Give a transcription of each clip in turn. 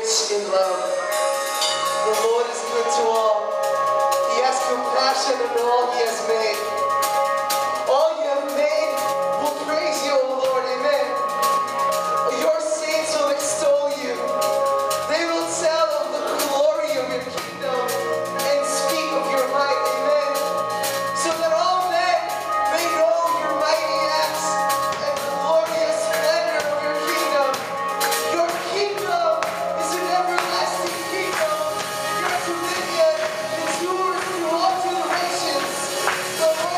rich in love. The Lord is good to all. He has compassion on all he has made. All you have made will praise you, O Lord. Amen. Your saints will extol you. They will tell of the glory of your kingdom and speak of your might. Amen. So that all men may know your mighty acts and the glorious splendor of your kingdom. Your kingdom is an everlasting kingdom. Your dominion endures through all generations. The Lord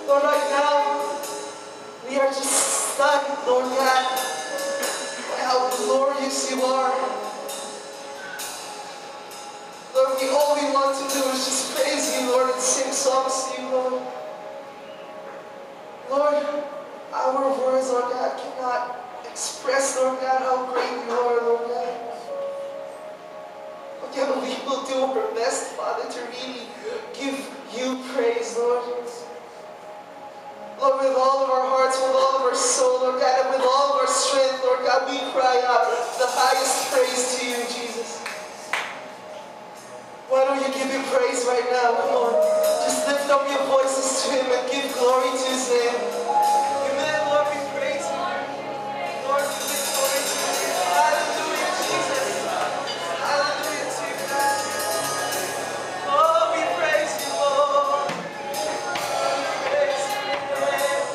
Lord, right now, we are just stunned, Lord God, by how glorious you are. Lord, all we want to do is just praise you, Lord, and sing songs to you, Lord. Lord, our words, Lord God, cannot express, Lord God, how great you are, Lord God. Okay, but we will do our best, Father, to really give you praise, Lord. Lord, with all of our hearts, with all of our soul, Lord God, and with all of our strength, Lord God, we cry out the highest praise to you, Jesus. Why don't you give him praise right now? Come on. Just lift up your voices to him and give glory to his name. Amen, Lord, we praise you. Lord, we give glory to you. Hallelujah, Jesus. Hallelujah to you, God. Oh, we praise you, Lord. We praise you, Lord.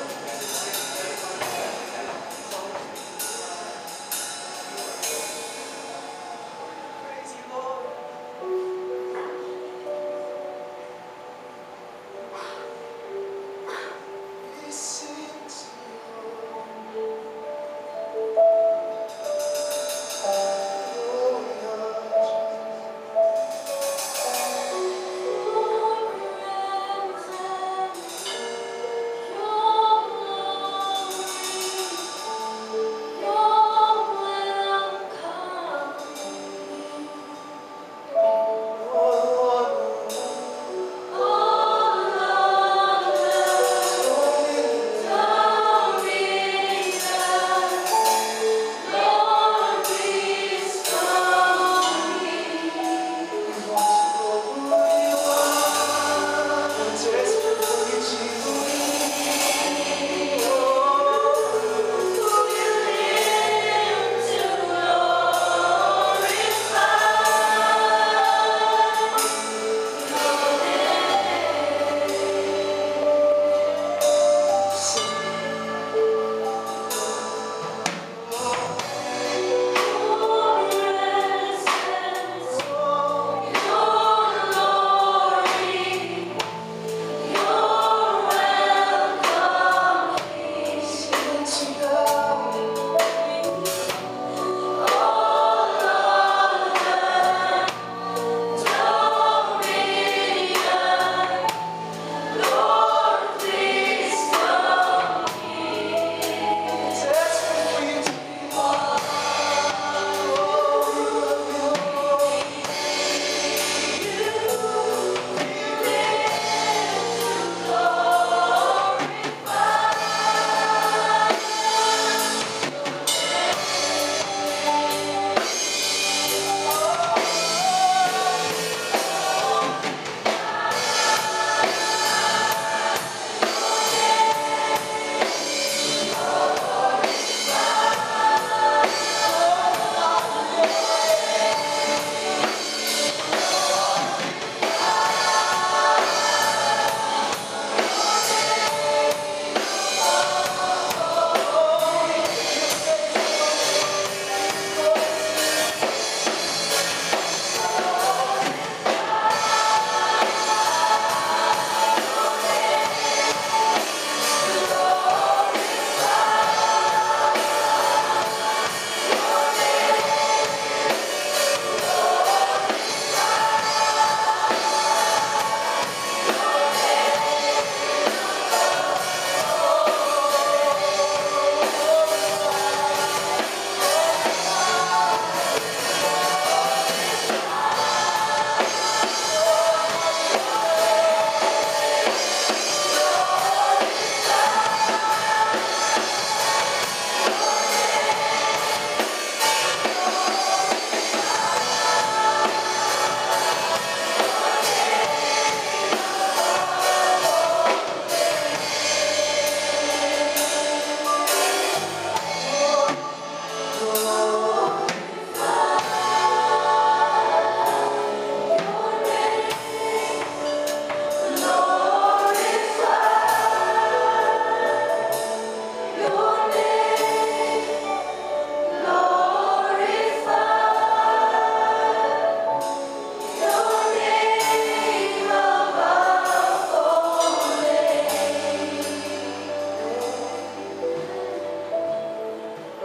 Praise you, Lord.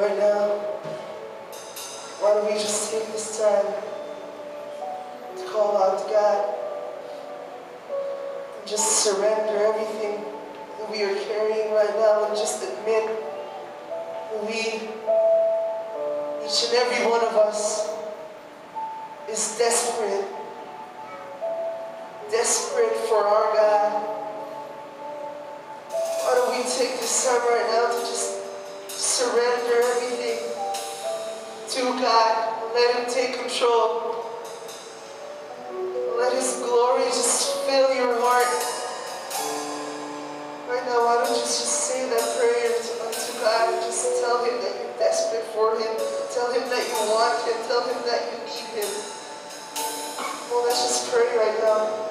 right now, why don't we just take this time to call out to God and just surrender everything that we are carrying right now and just admit that we, each and every one of us, is desperate for our God. Why don't we take this time right now to just surrender everything to God and let Him take control. Let His glory just fill your heart. Right now, why don't you just say that prayer unto God and just tell Him that you're desperate for Him. Tell Him that you want Him. Tell Him that you need Him. Well, let's just pray right now.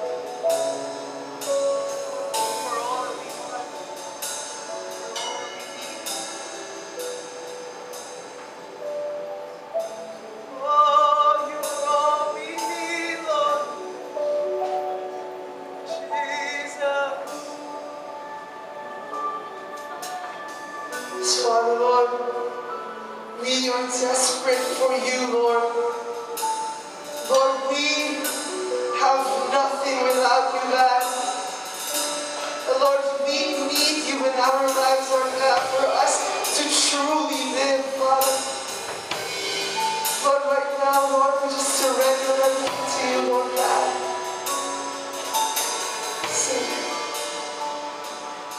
Father, Lord, we are desperate for you, Lord. Lord, we have nothing without you, God. And Lord, we need you in our lives, Lord God, for us to truly live, Father. Lord, right now, Lord, we just surrender everything to you, Lord God. Sing.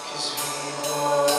'Cause we want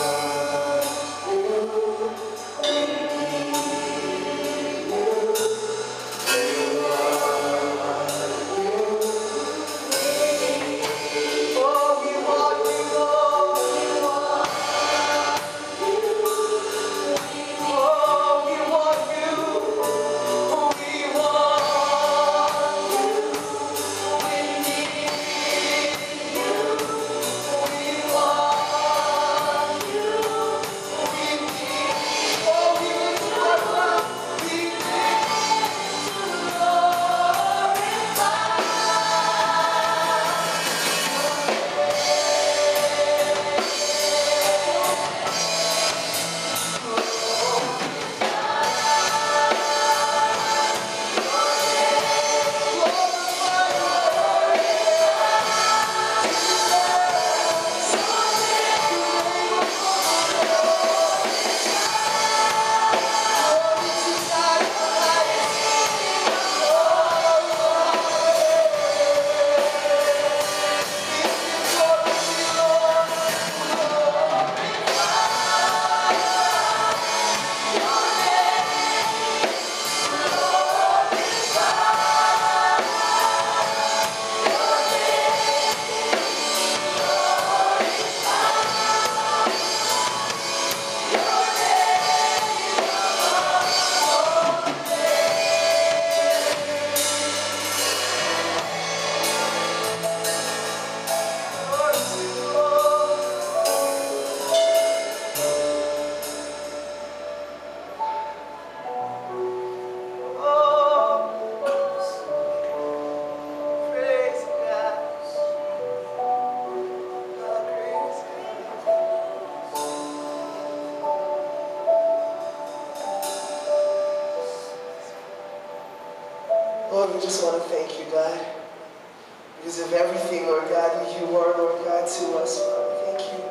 Lord, we just want to thank you, God, because of everything, Lord God, that you are, Lord God, to us, Father. Thank you,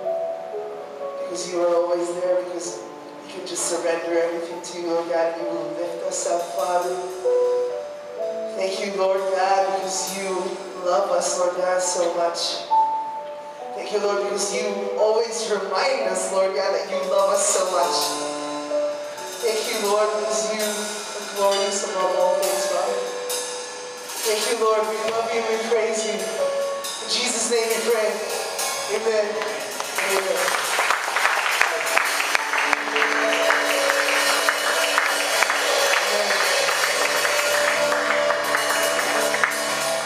because you are always there, because we can just surrender everything to you, Lord God, and you will lift us up, Father. Thank you, Lord God, because you love us, Lord God, so much. Thank you, Lord, because you always remind us, Lord God, that you love us so much. Thank you, Lord, because you are glorious above all things, Father. Thank you, Lord. We love you and we praise you. In Jesus' name we pray. Amen. Amen.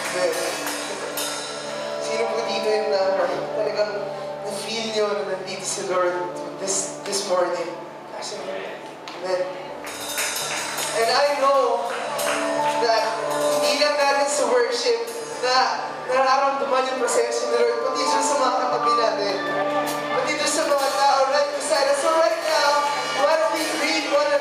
Amen. Sino po dito yung talagang na-feel nyo na nandito si Lord this morning? Amen. And I know that hindi lang natin sa worship na nararamdaman yung presensya ni Lord, pati dito sa mga katabi natin, pati dito sa mga tao right beside us. So right now, why don't we greet one another?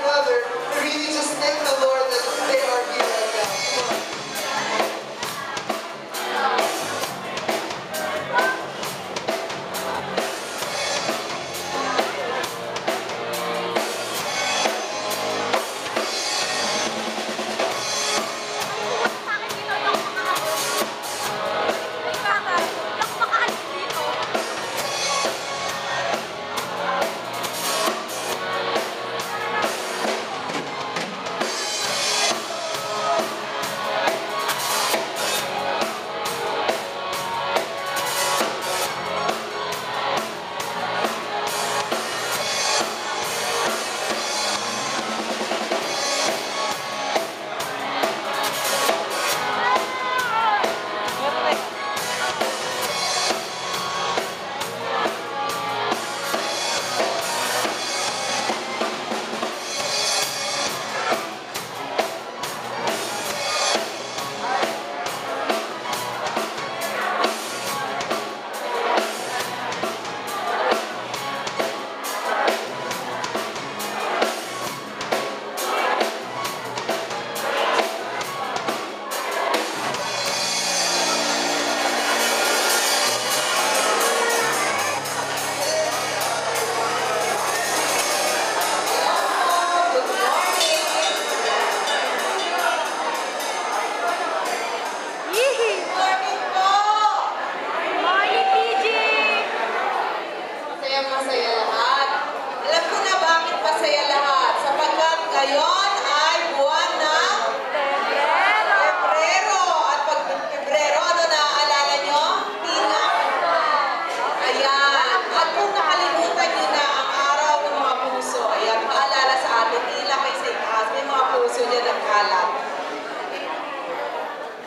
Ayan. At kung nakalimutan niyo na ang araw ng mga puso, ayan, paalala sa atin, tila kayo sa itaas, may mga puso niya ng kalat.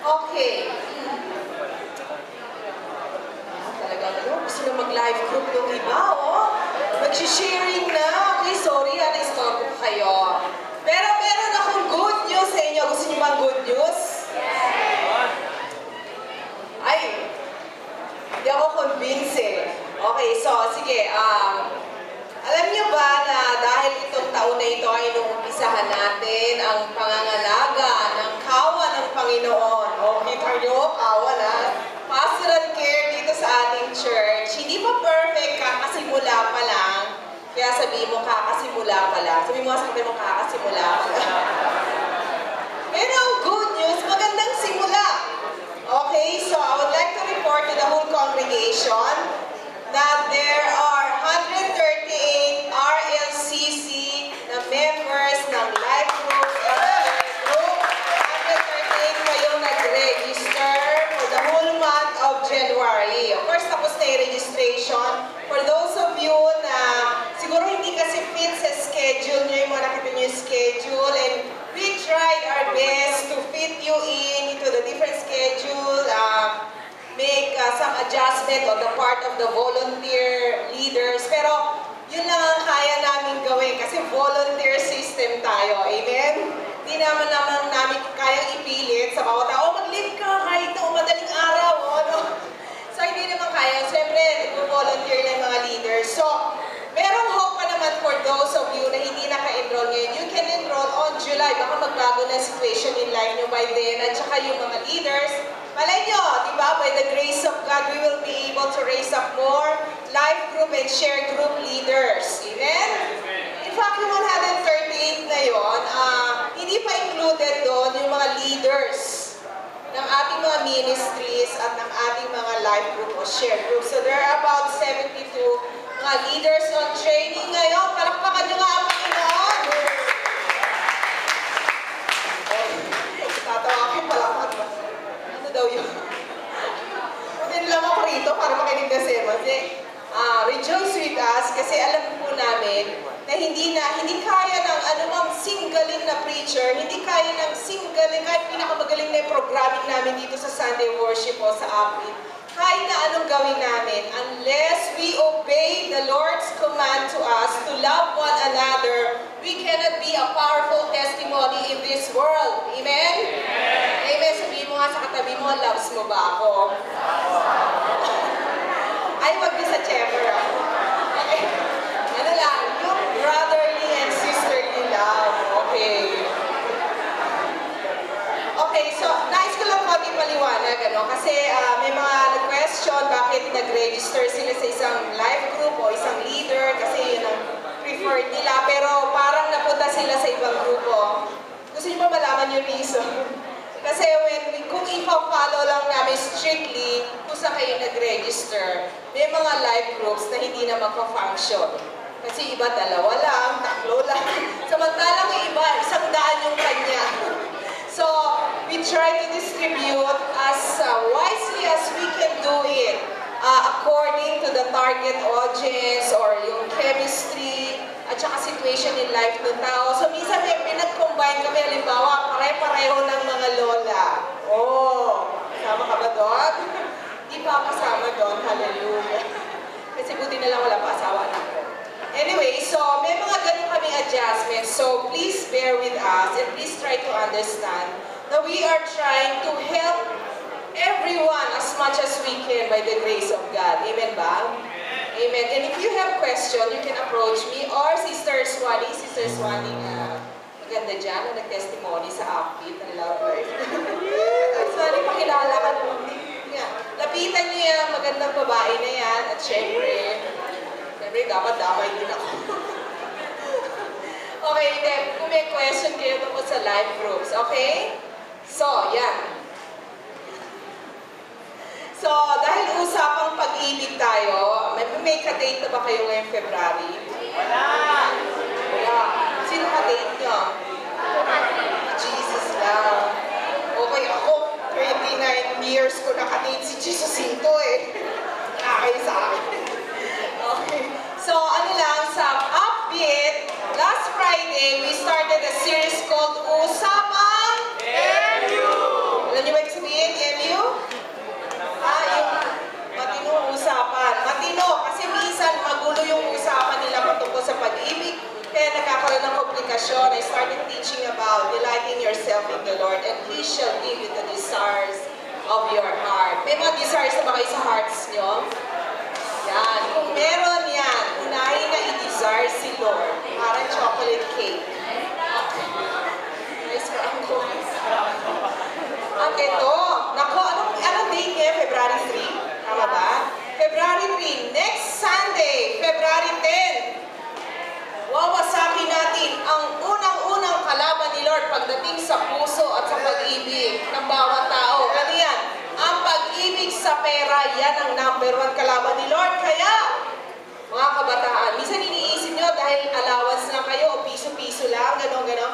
Okay. Talaga, gusto na mag-live group yung iba, oh. Mag-sharing na. Okay, sorry, na-stop ko kayo. Pero meron akong good news sa inyo. Gusto niyo bang good news? Ay, hindi ako convinced eh. Okay, so, sige. Alam niyo ba na dahil itong taon na ito ay inuumpisahan natin ang pangangalaga ng kawa ng Panginoon. O, kita niyo, kawa na. Pastoral care dito sa ating church. Hindi pa perfect, kakasimula pa lang. Kaya sabihin mo, kakasimula pa lang. Sabihin mo, sabihin mo, kakasimula pa lang. Pero ang good news, magandang simula. Okay, so I would like to report to the whole congregation that there are 138 RLCC na members ng life group and group. 138 kayong nag-register for the whole month of January. Of course, tapos na yung registration. For those of you na siguro hindi kasi fit sa schedule nyo, yung mga nakita nyo yung schedule, and we tried our best to fit you in into the different schedule, make some adjustment on the part of the volunteer leaders. Pero yun lang ang kaya namin gawin kasi volunteer system tayo. Amen? Hindi naman namin kayang ipilit sa bawat tao, mag-live ka kahit na madaling araw. Ano? So hindi naman kaya. Siyempre, nag-volunteer na yung mga leaders. So, merong hope pa naman for those of you na hindi naka-enroll ngayon. You can enroll on July. Baka magbago na situation in life nyo by then. At saka yung mga leaders, malay nyo, di ba? By the grace of God, we will be able to raise up more life group and share group leaders. Amen? In fact, yung 138 na yun, hindi pa included doon yung mga leaders ng ating mga ministries at ng ating mga life group o share group. So there are about 72 mga leaders on training ngayon. Palakpakan nyo nga ang Panginoon. Tatawa ko, palakpakan ba? Ano daw yun? Then lang ako rito para makinig na sermon. Rejoice with us kasi alam po namin na hindi kaya ng anumang singgaling na preacher, hindi kaya ng singgaling, kahit pinakamagaling na yung programming namin dito sa Sunday worship o sa Upbeat, kahit na anong gawin namin, unless we obey the Lord's command to us to love one another, we cannot be a powerful testimony in this world. Amen? Amen. Sabihin mo nga sa katabi mo, loves mo ba ako? Ay, wag din sa chamber. Okay. Ano lang, yung brotherly and sisterly love. Okay. Okay, so nais ko lang konting paliwanag, kasi may mga question bakit nag-register sila sa isang life group o isang leader kasi yun ang preferred nila, pero parang napunta sila sa ibang grupo. Gusto niyo ba malaman yung reason? Kasi kung ipa-follow lang namin strictly kung saan kayo nag-register, may mga life groups na hindi na magpa-function. Kasi iba dalawa lang, tatlo lang. Samantalang yung iba, 100 yung kanya. So, we try to distribute as wisely as we can do it according to the target audience or yung chemistry at saka situation in life ng tao. So, minsan may pinag-combine kami, halimbawa, pare-pareho ng mga lola. Oh, kasama ka ba doon? Di pa kasama doon, hallelujah. Kasi buti na lang wala pa asawa na ko. Anyway, so may mga ganun kaming adjustments. So please bear with us and please try to understand that we are trying to help everyone as much as we can by the grace of God. Amen ba? Amen. And if you have question, you can approach me or Sister Swati. Sister Swati na maganda dyan na nag-testimony sa Upbeat ng Love Life. Swati, pakilala ka naman. Lapitan niyo yung magandang babae na yan at syempre, dapat damay din ako. Okay, then, kung may question kayo tungkol sa live groups, okay? So, yan. So, dahil usapang pag-ibig tayo, may ka-date na ba kayo ngayong February? Wala! Wala. Sino ka-date nyo? Jesus lang. Okay, ako, 29 years ko naka-date si Jesus Cinto eh. Nakakay sa akin. the Lord, and He shall give you the desires of your heart. May mga desires na ba kayo sa hearts nyo? Yan. Kung meron yan, unahin na i-desire si Lord. Parang chocolate cake. Okay. Nice for ako. At ito, nako, anong date niya? February 3? Tama ba? February 3, next Sunday, February 10. Wawasakin natin ang unang-unang kalaban ni Lord pagdating sa puso at sa pag-ibig ng bawat tao. Ano yan? Ang pag-ibig sa pera, yan ang number 1 kalaban ni Lord. Kaya, mga kabataan, minsan iniisip nyo dahil allowance lang kayo o piso-piso lang, gano'n.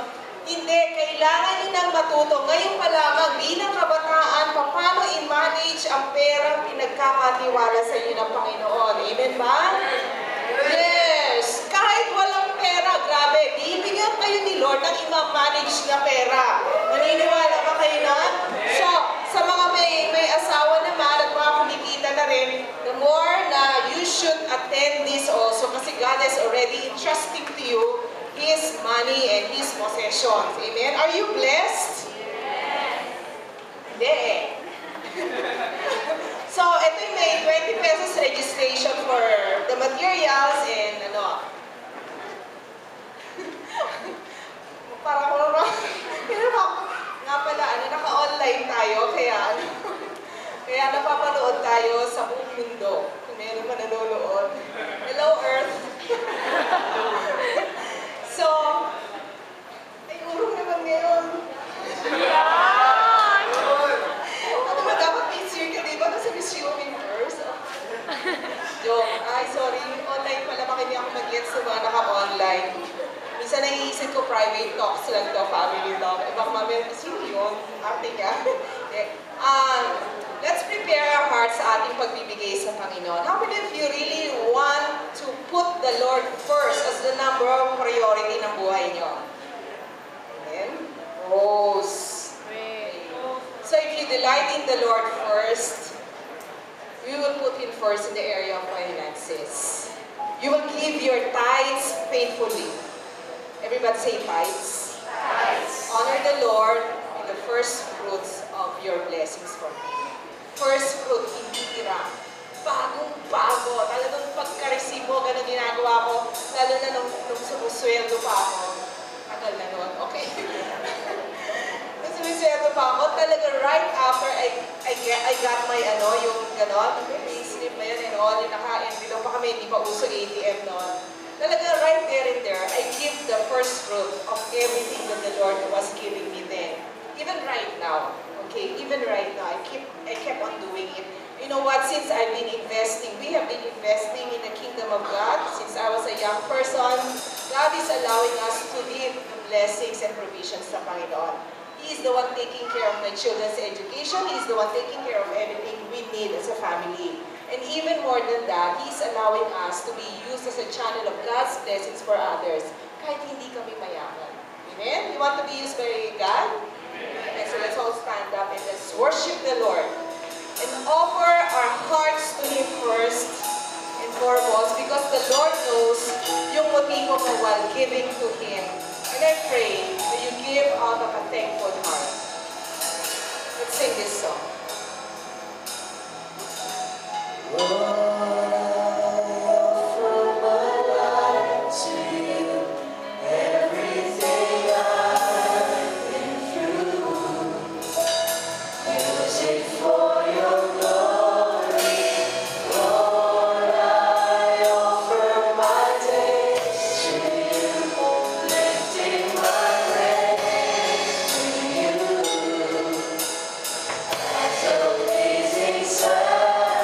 Hindi, kailangan nyo nang matuto. Ngayon pa lamang, bilang kabataan, paano i-manage ang perang pinagkakatiwala sa inyo ng Panginoon. Amen ba? Yes! Kahit walang pera, grabe, bibigyan kayo ni Lord ng i-manage na pera. Naniniwala ba kayo na? So, sa mga may asawa naman at mga kumikita na rin, the more na you should attend this also kasi God is already entrusting to you His money and His possessions. Amen? Are you blessed? Hindi eh. So, ito yung may 20 pesos registration for the materials and ano. Para ko naman. Nga pala, naka-online tayo, kaya napapanood tayo sa buong mundo. Kung meron pa nanonood. Hello, Earth! So, ay, urong naman ngayon. Ano ba dapat may circle, diba? Nasa Miss Universe. Joke. Ay, sorry. Online pala, bakit hindi ako mag-gets sa mga naka-online. Minsan naiisip ko private talks lang to, family talk. Iba ko mamaya, sino yun? Ate ka? Let's prepare our hearts sa ating pagbibigay sa Panginoon. How many of you really want to put the Lord first as the number one priority ng buhay nyo? Amen? Rose. So if you delight in the Lord first, you will put Him first in the area of finances. You will give your tithes faithfully. Everybody say tithes. Tithes. Honor the Lord in the first fruits of your blessings from Him. First fruit, hindi tira. Bagong-bago. Talagang pagka-receive mo, ganun ginagawa ko. Lalo na nung sumusweldo pa ako. Tagal na nun. Okay. Nung sumusweldo pa ako, talaga right after I got my yung gano'n, may slip na yun and all, yung naka-envelope pa kami, hindi pa uso ATM noon. Talaga right there and there, I give the first fruit of everything that the Lord was giving me then. Even right now. Okay, even right now, I kept on doing it. You know what, since I've been investing, we have been investing in the kingdom of God since I was a young person. God is allowing us to live the blessings and provisions sa Panginoon. He is the one taking care of my children's education. He is the one taking care of everything we need as a family. And even more than that, He is allowing us to be used as a channel of God's blessings for others, kahit hindi kami mayaman. Amen? You want to be used by God? Okay, so let's all stand up and let's worship the Lord and offer our hearts to Him first and foremost because the Lord knows yung motibo mo while giving to Him. And I pray that you give out of a thankful heart. Let's sing this song. Lord, I offer my life to you, everything I've been through. Use it for your glory. Lord, I offer my days to you, lifting my praise to you. As a pleasing sacrifice.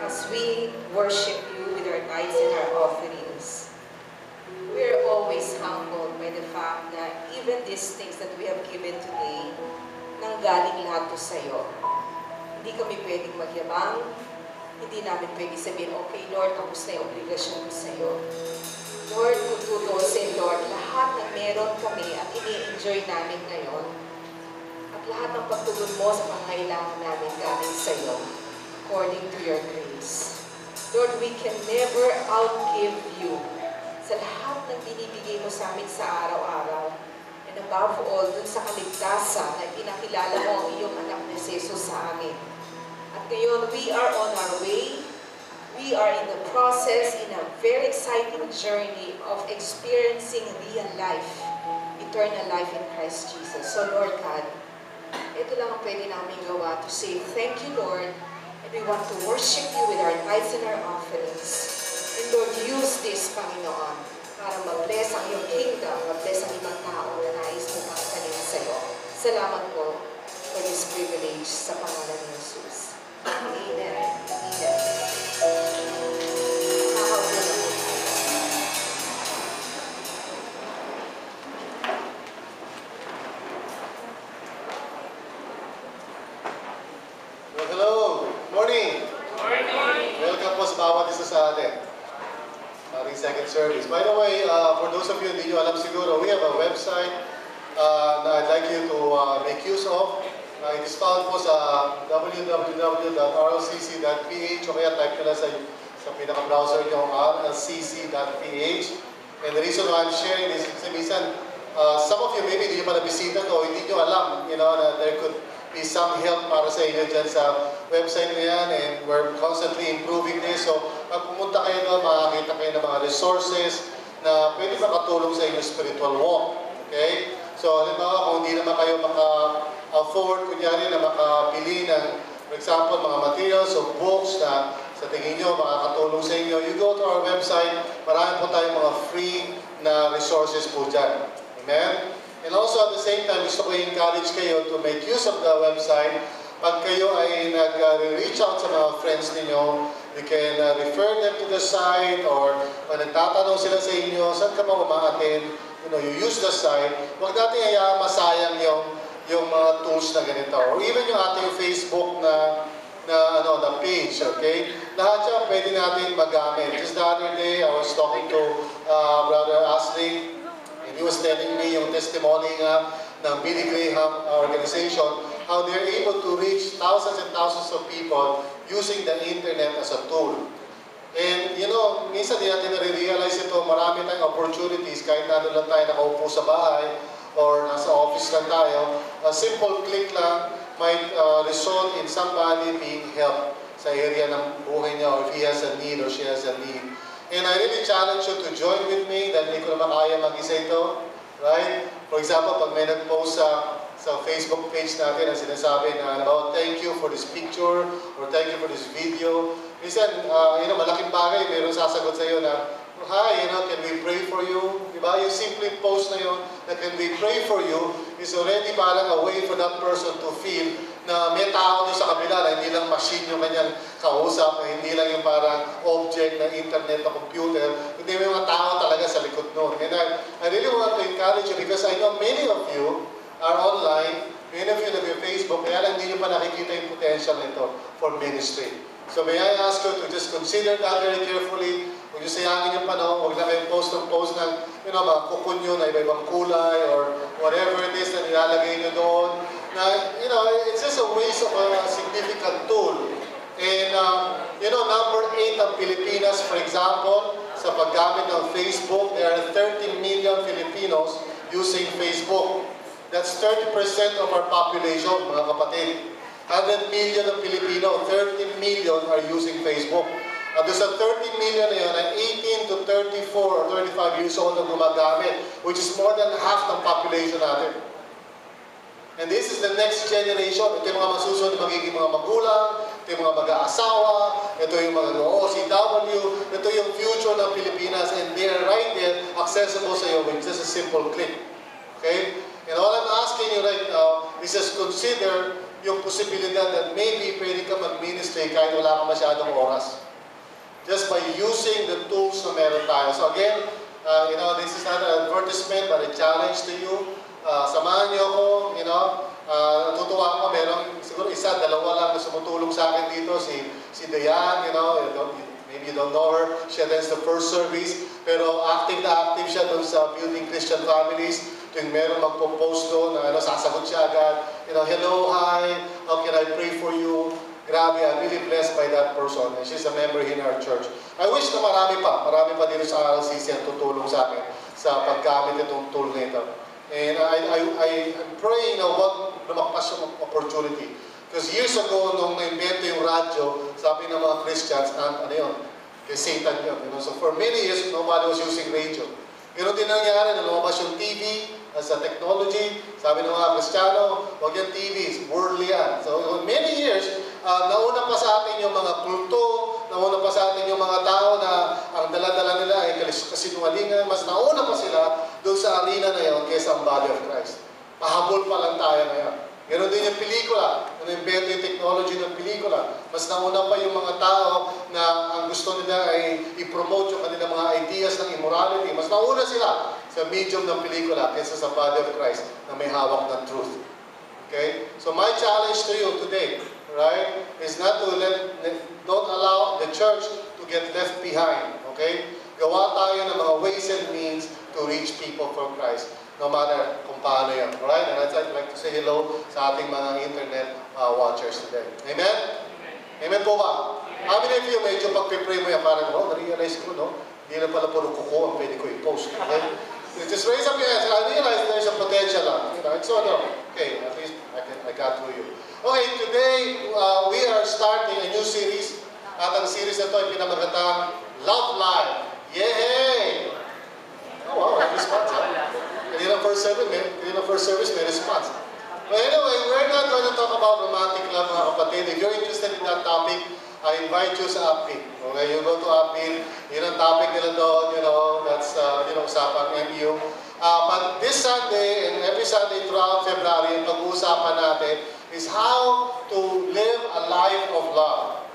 as we worship you with our tithes and our offerings. We are always humbled by the fact that even these things that we have given today, nanggaling lahat to sa'yo. Hindi kami pwedeng magyabang, hindi namin pwedeng sabihin, okay Lord, tapos na yung obligasyon ko sa'yo. Lord, kung tutusin, Lord, lahat ng meron kami at ini-enjoy namin ngayon, at lahat ng pagtugon mo sa pangailangan namin galing sa'yo, according to your grace. Lord, we can never outgive you sa lahat ng binibigay mo sa amin sa araw-araw. And above all, dun sa kaligtasan na pinakilala mo ang iyong anak na si Jesus sa amin. At ngayon, we are on our way. We are in the process, in a very exciting journey of experiencing real life, eternal life in Christ Jesus. So Lord God, ito lang ang pwede namin gawa to say, thank you Lord, and we want to worship you with our tithes and our offerings. And Lord, use this, Panginoon, para mag-bless ang iyong kingdom, mag-bless ang ibang tao na nais mo pangkanin sa iyo. Salamat po for this privilege sa pangalan ni Jesus. Amen. Amen. Well, hello. Morning. Morning. Welcome po sa bawat isa sa atin. Ating second service. By the way, for those of you hindi nyo alam siguro, we have a website na I'd like you to make use of. It is found po sa www.rlcc.ph o kaya type nyo lang sa pinaka-browser nyo rlcc.ph. And the reason why I'm sharing this is kasi minsan, some of you maybe hindi nyo pa nabisita to, hindi nyo alam, na there could be some help para sa inyo dyan sa website na yan, and we're constantly improving this. So, pag pumunta kayo doon, makakita kayo ng mga resources na pwede makatulong sa inyong spiritual walk. Okay? So, halimbawa, kung hindi naman kayo maka-afford, kunyari na makapili ng, for example, mga materials o books na sa tingin nyo makakatulong sa inyo, you go to our website, marami po tayong mga free na resources po dyan. Amen? And also at the same time, gusto ko i-encourage kayo to make use of the website. Pag kayo ay nag-reach out sa mga friends ninyo, you can refer them to the site, or pag nagtatanong sila sa inyo, saan ka ba umaattend, you use the site. Huwag natin hayaan masayang yung mga tools na ganito. Or even yung ating Facebook na page, okay? Lahat yan pwede natin magamit. Just the other day, I was talking to Brother Ashley, and he was telling me yung testimony nga ng Billy Graham organization, how they're able to reach thousands and thousands of people using the internet as a tool. And minsan di natin nare-realize ito, marami tayong opportunities kahit nandun lang tayo nakaupo sa bahay or nasa office lang tayo. A simple click lang might result in somebody being helped sa area ng buhay niya, or if he has a need or she has a need. And I really challenge you to join with me dahil hindi ko naman kaya mag-isa ito. Right? For example, pag may nag-post sa Facebook page natin na sinasabi na about thank you for this picture or thank you for this video. Minsan, malaking bagay, mayroong sasagot sa iyo na, hi, can we pray for you? Diba? Yung simple post na yun, na can we pray for you, is already parang a way for that person to feel na may tao doon sa kabila, na hindi lang machine yung kanyang kausap, na hindi lang yung parang object na internet o computer, hindi may mga tao talaga sa likod noon. And I really want to encourage you because I know many of you are online, many of you have your Facebook, kaya lang hindi nyo pa nakikita yung potential nito for ministry. So may I ask you to just consider that very carefully. Huwag nyo sayangin yung panahon, huwag na kayong post ng mga kukunyo na iba-ibang kulay or whatever it is na nilalagay nyo doon. Na, it's just a waste of a significant tool. And, number 8 ang Pilipinas, for example, sa paggamit ng Facebook, there are 30 million Filipinos using Facebook. That's 30% of our population, mga kapatid. 100 million ng Pilipino, 30 million are using Facebook. At doon sa 30 million na yun, ay 18 to 34 or 35 years old ang gumagamit, which is more than half ng population natin. And this is the next generation. Ito yung mga masusunod magiging mga magulang, ito yung mga mag-aasawa, ito yung mga OCW, ito yung future ng Pilipinas, and they are right there, accessible sa iyo with just a simple click. Okay? And all I'm asking you right now is just consider yung posibilidad that maybe pwede ka mag-ministry kahit wala ka masyadong oras. Just by using the tools na meron tayo. So again, this is not an advertisement but a challenge to you. Samahan niyo ako, natutuwa ako, merong siguro isa, dalawa lang na sumutulong sa akin dito, si Dayan, maybe you don't know her, she attends the first service, pero active na active siya doon sa Building Christian Families. Tuwing meron magpo-post doon, sasagot siya agad, hello, hi, how can I pray for you? Grabe, I'm really blessed by that person. And she's a member in our church. I wish na marami pa dito sa RLCC ang tutulong sa akin sa paggamit itong tool na ito. And I'm praying na huwag lumakpas yung opportunity. Because years ago, nung na-invento yung radyo, sabi ng mga Christians, kay Satan yun. So for many years, nobody was using radio. Pero din nangyari, na lumabas yung TV, sa technology, sabi ng mga Kristiyano, huwag yung TV, worldly yan. So many years, nauna pa sa atin yung mga kulto, nauna pa sa atin yung mga tao na ang dala-dala nila ay kasinungalingan, mas nauna pa sila doon sa arena na yun kaysa ang body of Christ. Pahabol pa lang tayo ngayon. Ganon din yung pelikula, kung invento yung technology ng pelikula. Mas nauna pa yung mga tao na ang gusto nila ay i-promote yung kanilang mga ideas ng immorality. Mas nauna sila sa medium ng pelikula kaysa sa body of Christ na may hawak ng truth. Okay? So my challenge to you today, right, is not to don't allow the church to get left behind. Okay? Gawa tayo ng mga ways and means to reach people for Christ. No matter kung paano yan. Alright? And I'd like to say hello sa ating mga internet watchers today. Amen? Amen po ba? How many of you medyo pag-pray mo yan, parang, na-realize ko, hindi na pala puro kuko ang pwede ko i-post. Okay? Just raise up your hands. I realize there's a potential lang. It's so okay, at least I got through you. Okay, today we are starting a new series. At ang series na ito ay pinamagatang Love Life. Yay! Oh wow, may response. Kanina first service, may response. But anyway, we're not going to talk about romantic love, mga kapatid. If you're interested in that topic, I invite you sa Upbeat. Okay, you go to Upbeat, yun ang topic nila doon, that's, usapang MU. But this Sunday, and every Sunday throughout February, ang pag-uusapan natin is how to live a life of love.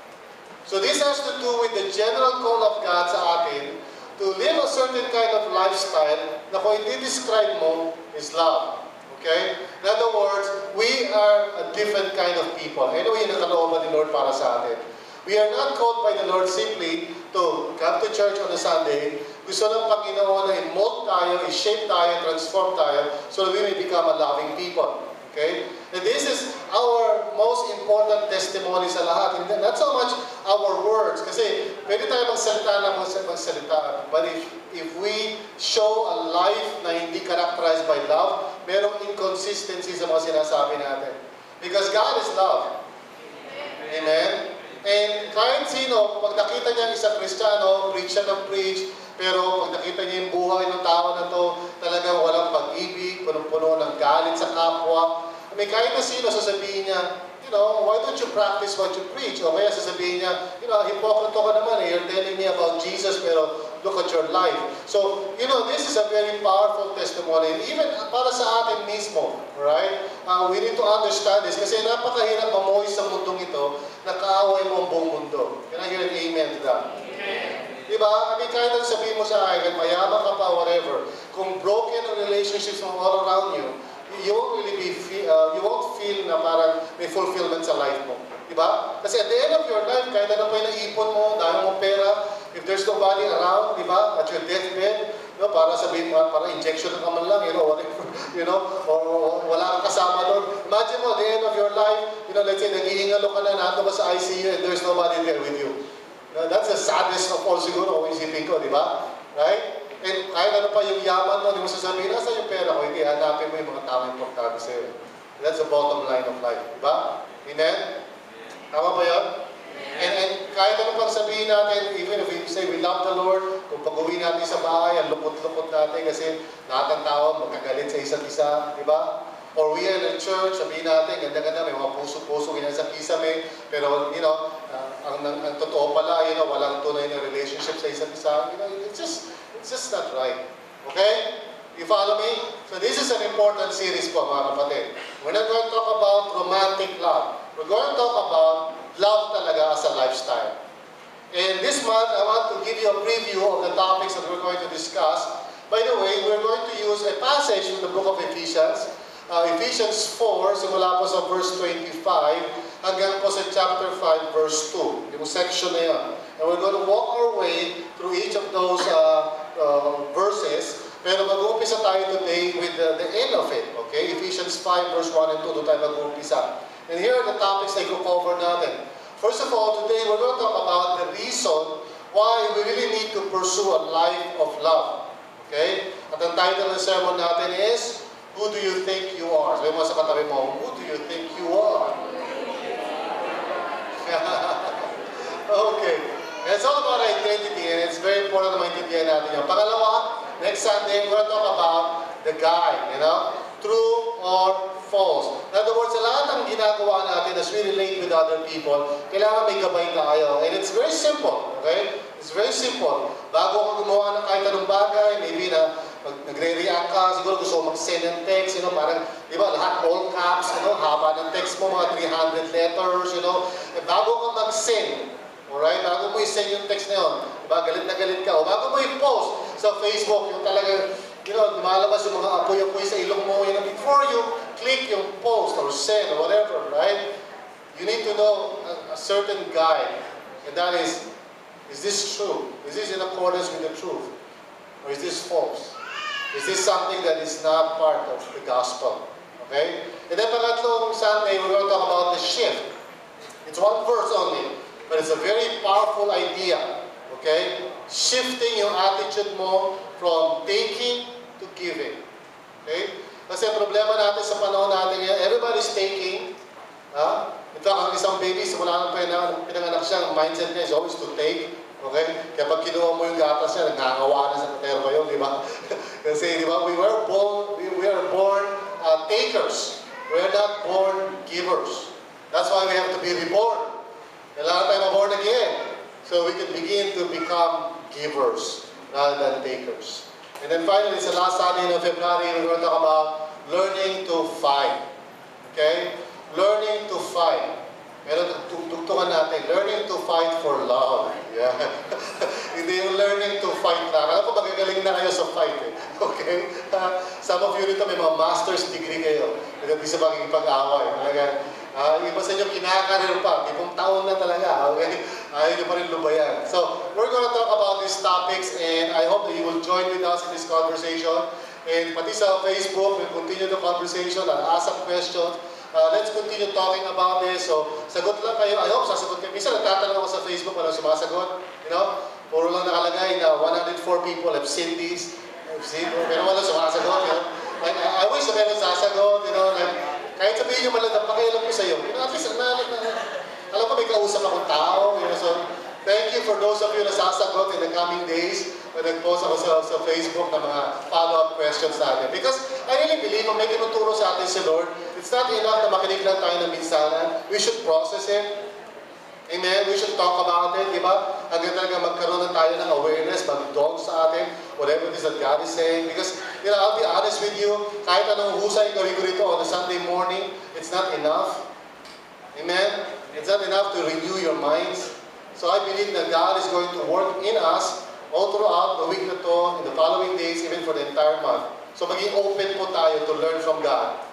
So this has to do with the general call of God sa atin to live a certain kind of lifestyle na kung i-describe mo is love. Okay? In other words, we are a different kind of people. Anyway, nakalooban ni Lord para sa atin. We are not called by the Lord simply to come to church on a Sunday. Gusto ng Panginoon na i-mold tayo, i-shape tayo, transform tayo so that we may become a loving people. Okay? And this is our most important testimony sa lahat. Not so much our words. Kasi pwede tayo magsalita ng magsalita. But if we show a life na hindi characterized by love, merong inconsistency sa mga sinasabi natin. Because God is love. Amen? And kahit sino, pag nakita niya isang Kristiyano, preach siya ng preach, pero pag nakita niya yung buhay ng tao na to, talagang walang pag-ibig, punong-puno ng galit sa kapwa. Kahit na sino, sasabihin niya, why don't you practice what you preach? O kaya sasabihin niya, hypocrite ka naman, you're telling me about Jesus, pero look at your life. So, this is a very powerful testimony. Even para sa atin mismo, right? We need to understand this. Kasi napakahirap mamuhay sa mundong ito, nakaaway mo ang buong mundo. Can I hear an amen to that? Amen. Diba? Kahit ang sabihin mo sa akin, mayaman ka pa, whatever. Kung broken ang relationships mo all around you, you won't really you won't feel na parang may fulfillment sa life mo. Diba? Kasi at the end of your life, kahit ano pa yung naipon mo, dahil mo pera, if there's nobody around, diba? At your deathbed, para sabihin, para injection ka man lang, whatever, or wala kang kasama doon. Imagine mo, at the end of your life, let's say, nag-iingalo ka na, nato ba sa ICU, and there's nobody there with you. That's the saddest of all siguro, kung isipin ko, diba? Right? And kahit ano pa yung yaman mo, di mo sasabihin, nasa yung pera ko, hindi, hanapin mo yung mga taong importante sa'yo. That's the bottom line of life. Diba? Amen? Tama ba yun? And kahit ano pang sabihin natin, even if we say we love the Lord, kung pag-uwi natin sa bahay, ang lupot-lupot natin kasi lahat ng tao magkagalit sa isa't isa. Diba? Or we are in a church, sabihin natin, ganda-ganda, may mga puso-puso, ganyan sa kisame, pero, ang totoo pala, walang tunay na relationship sa isa't isa. It's just not right. Okay? You follow me? So this is an important series po, mga kapatid. We're not going to talk about romantic love. We're going to talk about love talaga as a lifestyle. And this month, I want to give you a preview of the topics that we're going to discuss. By the way, we're going to use a passage from the book of Ephesians. Ephesians 4, simula po sa verse 25, hanggang po sa chapter 5, verse 2. Yung section na yun. And we're going to walk our way through each of those verses. Pero mag-uumpisa tayo today with the end of it. Okay? Ephesians 5, verse 1 and 2, doon tayo mag-uumpisa. And here are the topics na i-cover natin. First of all, today we're going to talk about the reason why we really need to pursue a life of love. Okay? At ang title ng sermon natin is, Who do you think you are? Sabi mo sa katabi mo, who do you think you are? Okay. And it's all about identity, and it's very important na maintindihan natin yun. Pangalawa, next Sunday, we're going to talk about the guide, true or false. In other words, sa lahat ng ginagawa natin as we relate with other people, kailangan may gabay tayo. And it's very simple, okay? It's very simple. Bago ka gumawa ng kahit anong bagay, maybe na nagre-react ka, siguro gusto mo mag-send ng text, parang, di ba, lahat all caps, haba ng text mo, mga 300 letters, bago ka mag-send, alright, bago mo i-send yung text na yun, diba, galit na galit ka, o bago mo i-post sa Facebook, yung talagang, lumalabas yung mga apoy-apoy sa ilong mo, before you click yung post or send or whatever, right, you need to know a certain guide, and that is this true? Is this in accordance with the truth? Or is this false? Is this something that is not part of the gospel? Okay? And then pangatlong Sunday, we're going to talk about the shift. It's one verse only, but it's a very powerful idea. Okay? Shifting yung attitude mo from taking to giving. Okay? Kasi ang problema natin sa panahon natin ngayon, everybody's taking. In fact, ang isang baby, simula nang pinanganak siya, ang mindset niya is always to take. Okay? Kaya pag kinuha mo yung gatas niya, nagkakawa na sa patero yun, di ba? Kasi, di ba, we are born takers. We are not born givers. That's why we have to be reborn. Kailangan tayo ma-born again. So we can begin to become givers rather than takers. And then finally, sa last Sunday of February, we're going to talk about learning to fight. Okay? Learning to fight. Pero tugtungan natin, learning to fight for love. Yeah. Hindi yung learning to fight lang. Alam ko, magagaling na kayo sa fight eh. Okay? Some of you rito may mga master's degree kayo. Hindi sa pag-away. Talaga, iba sa inyo kinakarir pa. Tipong taon na talaga. Okay? Ayaw nyo pa rin lubayan. So, we're going to talk about these topics and I hope that you will join with us in this conversation. And pati sa Facebook, we'll continue the conversation. I'll ask some questions. Let's continue talking about this. So, sagot lang kayo. I hope sasagot kayo. Minsan nagtatanong ako sa Facebook, walang sumasagot. Puro lang nakalagay na 104 people have seen this. Pero walang sumasagot. I wish na meron sasagot. Kahit sabihin nyo malang napakialam ko sa'yo. At least, alam ko may kausap akong tao. So, thank you for those of you na sasagot in the coming days when nag-post ako sa Facebook ng mga follow-up questions natin. Because I really believe kung may tinuturo sa atin si Lord, it's not enough na makinig lang tayo ng minsanan. We should process it. Amen? We should talk about it, di ba? Hanggang talaga magkaroon na tayo ng awareness, mag-dog sa atin, whatever it is that God is saying. Because, I'll be honest with you, kahit anong husay gawin ko rito on a Sunday morning, it's not enough. Amen? It's not enough to renew your minds. So I believe that God is going to work in us all throughout the week na to, in the following days, even for the entire month. So maging open po tayo to learn from God.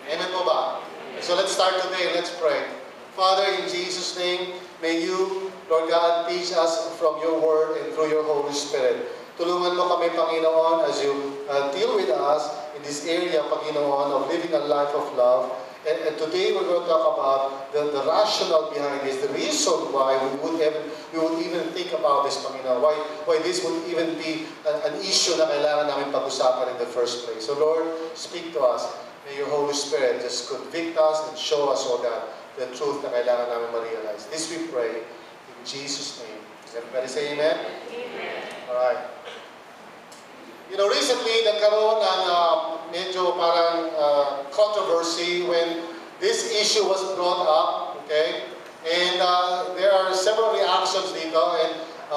Amen po ba? So let's start today. Let's pray. Father, in Jesus' name, may you, Lord God, teach us from your word and through your Holy Spirit. Tulungan mo kami, Panginoon, as you deal with us in this area, Panginoon, of living a life of love. And today we're going to talk about the rationale behind this, the reason why we would even think about this, Panginoon, why this would even be an issue na kailangan namin pag-usapan in the first place. So Lord, speak to us. May your Holy Spirit just convict us and show us, oh God, the truth na kailangan namin ma-realize. This we pray in Jesus' name. Does everybody say amen? Amen. Alright. Recently, nagkaroon ng medyo parang controversy when this issue was brought up, okay? And there are several reactions dito, and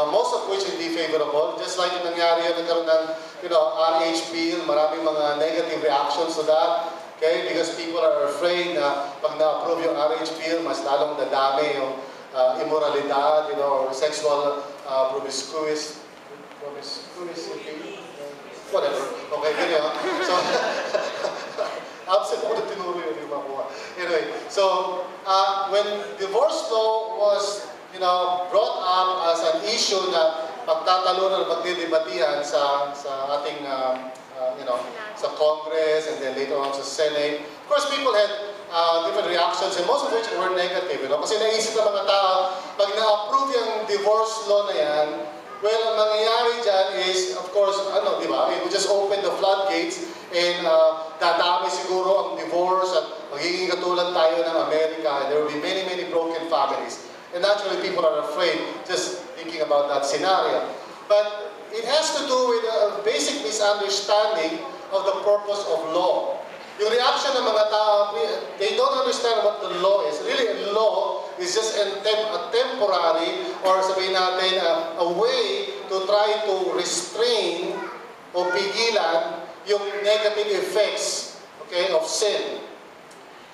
most of which hindi favorable. Just like yung nangyari yung nagkaroon ng, RH bill, maraming mga negative reactions to that. Okay? Because people are afraid na pag na-approve yung marriage bill, mas lalong dadami yung immoralidad, or sexual promiscuity, whatever. Okay, ganyan. So, absent ko na tinuro yun yung makuha. Anyway, so, when divorce law was, brought up as an issue na pagtatalunan at pagdidebatihan sa ating, sa Congress and then later on sa Senate. Of course, people had different reactions and most of which were negative, Kasi naisip ng mga tao, pag na-approve yung divorce law na yan, well, ang mangyayari dyan is, of course, di ba? It would just open the floodgates and dadami siguro ang divorce at magiging katulad tayo ng Amerika and there will be many, many broken families. And naturally, people are afraid just thinking about that scenario. But it has to do with a basic misunderstanding of the purpose of law. Yung reaction ng mga tao, they don't understand what the law is. Really, a law is just a temporary, or sabihin natin, a way to try to restrain o pigilan yung negative effects, okay, of sin.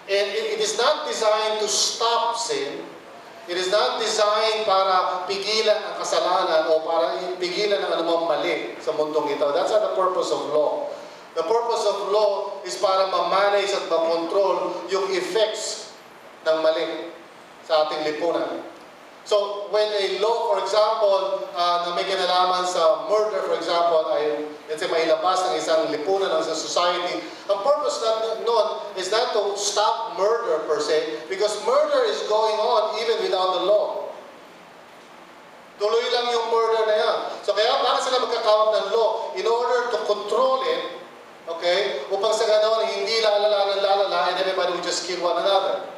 And it is not designed to stop sin. It is not designed para pigilan ang kasalanan o para pigilan ang anumang mali sa mundong ito. That's not the purpose of law. The purpose of law is para ma-manage at ma-control yung effects ng mali sa ating lipunan. So, when a law, for example, na may kinalaman sa murder, for example, ay, let's say, mailabas ng isang lipunan ng isang society, ang purpose nun is not to stop murder per se, because murder is going on even without the law. Tuloy lang yung murder na yan. So, kaya para sila magkakawag ng law, in order to control it, okay, upang sa ganoon, hindi lalala and everybody will just kill one another.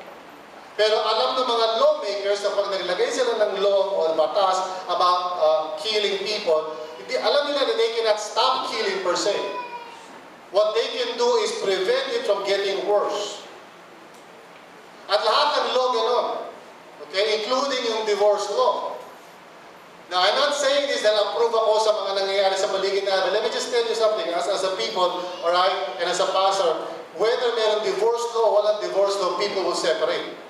Pero alam ng mga lawmakers na pag naglagay sila ng law o batas about killing people, alam nila na they cannot stop killing per se. What they can do is prevent it from getting worse. At lahat ng law gano'n. Okay? Including yung divorce law. Now, I'm not saying this dahil approve ako sa mga nangyayari sa paligid natin. Let me just tell you something. As a people, alright, and as a pastor, whether mayroong divorce law o walang divorce law, people will separate.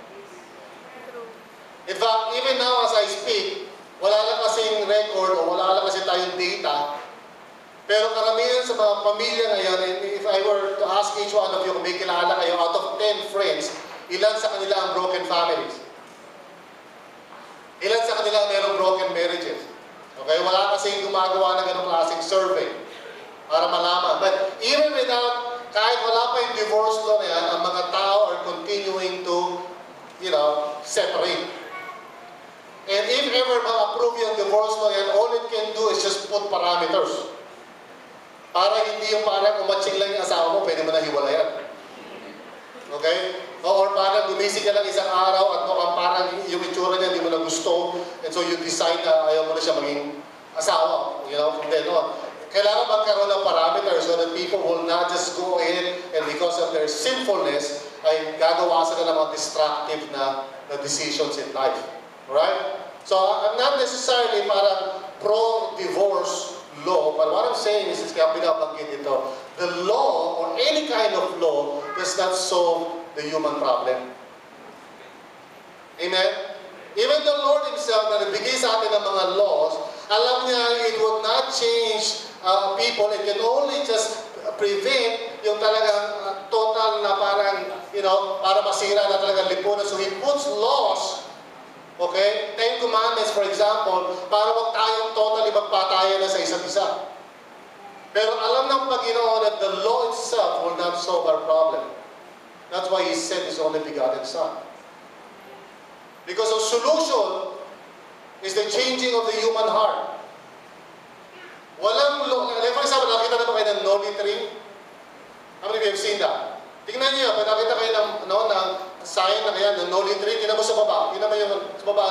In fact, even now as I speak, wala lang kasing record o wala lang kasi tayong data. Pero karamihan sa mga pamilya ngayon, and if I were to ask each one of you kung may kilala kayo, out of 10 friends, ilan sa kanila ang broken families? Ilan sa kanila mayroong broken marriages? Okay, wala kasing gumagawa ng ganong klaseng survey para malaman. But even without, kahit wala pa yung divorce law na yan, ang mga tao are continuing to, separate. And if ever ma-approve yung divorce law yan, all it can do is just put parameters. Para hindi yung parang umatsing lang yung asawa mo, pwede mo na hiwalayan. Okay? Or parang gumising ka lang isang araw at parang yung itsura niya hindi mo na gusto, and so you decide na ayaw mo na siya maging asawa, from then on. Kailangan magkaroon ng parameters so that people will not just go ahead and because of their sinfulness, ay gagawa sila ng mga destructive na decisions in life. Alright? So, I'm not necessarily parang pro-divorce law, but what I'm saying is, kaya binabanggit ito, the law, or any kind of law, does not solve the human problem. Amen? Even the Lord Himself, na nagbigay sa atin ng mga laws, alam niya it would not change people. It can only just prevent yung talagang total na parang, para masira na talagang lipunan. So He puts laws, okay? 10 Commandments, for example, para wag tayong totally magpatayan na sa isa't isa. Pero alam ng Panginoon that the law itself will not solve our problem. That's why He sent His only begotten Son. Because the solution is the changing of the human heart. Walang law. Like for example, nakita na ba kayo ng Noli tree? How many of you have seen that? Tingnan niyo, pag nakita kayo ng sign na kaya, ng Noli tree, tingnan mo sa baba. Tingnan mo yung sa baba,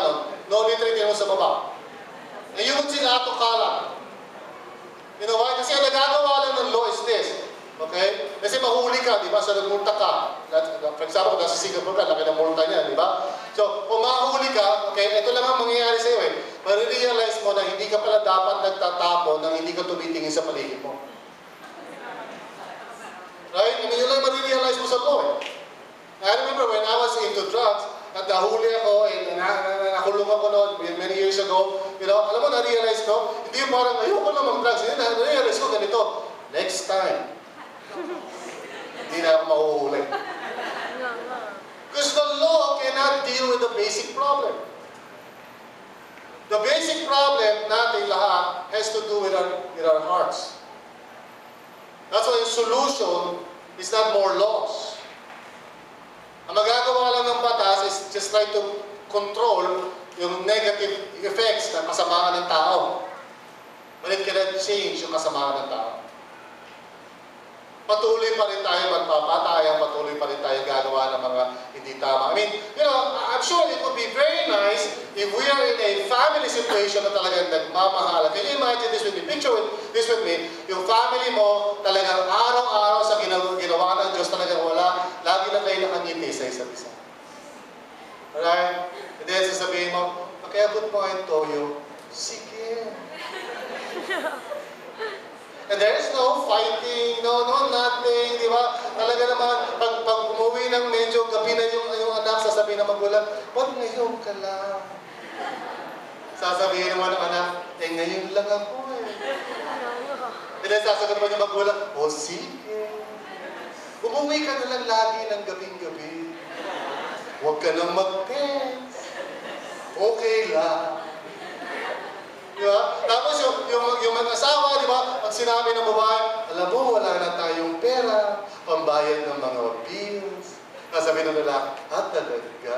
Noli tree, tingnan mo sa baba. Ngayon sila ato kala. You know why? Kasi ang nagagawa lang ng law is this. Okay? Kasi mahuli ka, di ba? So nagmulta ka. For example, kung nasa Singapore ka, laki ng multa niya, di ba? So, kung mahuli ka, okay, ito lang ang mangyayari sa iyo eh. Marirealize mo na hindi ka pala dapat nagtatapon nang hindi ka tumitingin sa paligid mo. Right? I mean, yun lang marirealize mo sa law eh. I remember when I was into drugs, at nahuli ako, and nakulong ako noon many years ago, you know, alam mo, na-realize ko, hindi yung parang, ayoko na mag-drugs, hindi, na-realize ko ganito, next time, hindi na ako mahuhuli. Because the law cannot deal with the basic problem. The basic problem natin lahat has to do with our hearts. That's why the solution is not more laws. Ang magagawa lang ng batas is just try to control yung negative effects ng kasamaan ng tao. But it cannot change yung kasamaan ng tao. Patuloy pa rin tayo magpapatayan, patuloy pa rin tayo gagawa ng mga hindi tama. I mean, you know, I'm sure it would be very nice if we are in a family situation na talagang nagmamahalan. Can you imagine this with me? Picture this with me. Yung family mo, talagang araw-araw sa ginawa ng Diyos, talagang wala. Lagi na kayo nakangiti sa isa't isa. Alright? And then sasabihin mo, pakiabot mo ang toyo. Sige. And there is no fighting, no nothing, di ba? Talaga naman, pag umuwi ng medyo gabi na yung anak, sasabihin ng magulang, ba't ngayon ka lang? Sasabihin naman ng anak, ngayon lang ako eh. And then sasagot naman yung magulang, sige. Umuwi ka na lang lagi ng gabing-gabi. Huwag ka nang mag-tense. Okay lang. Diba? Tapos yung mga asawa, di ba? Pag sinabi ng babae, alam mo, wala na tayong pera, pambayad ng mga bills. Sasabi ng lalaki, talaga?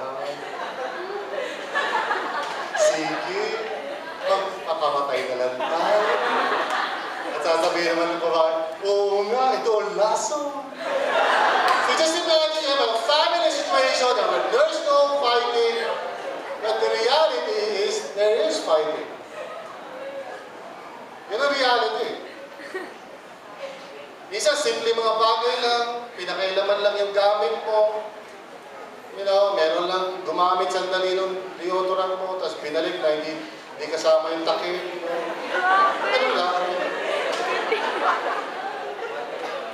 Sige, magpakamatay na lang tayo. At sasabihin naman ng babae, oo nga, ito ang laso. So just imagine, you have a family situation where there's no fighting, but the reality is, there is fighting. Yun ang reality. Minsan, simple mga bagay lang, pinakailaman lang yung gamit mo. You know, meron lang gumamit sandali ng deodorant mo, tapos binalik na hindi kasama yung takip. Ano lang.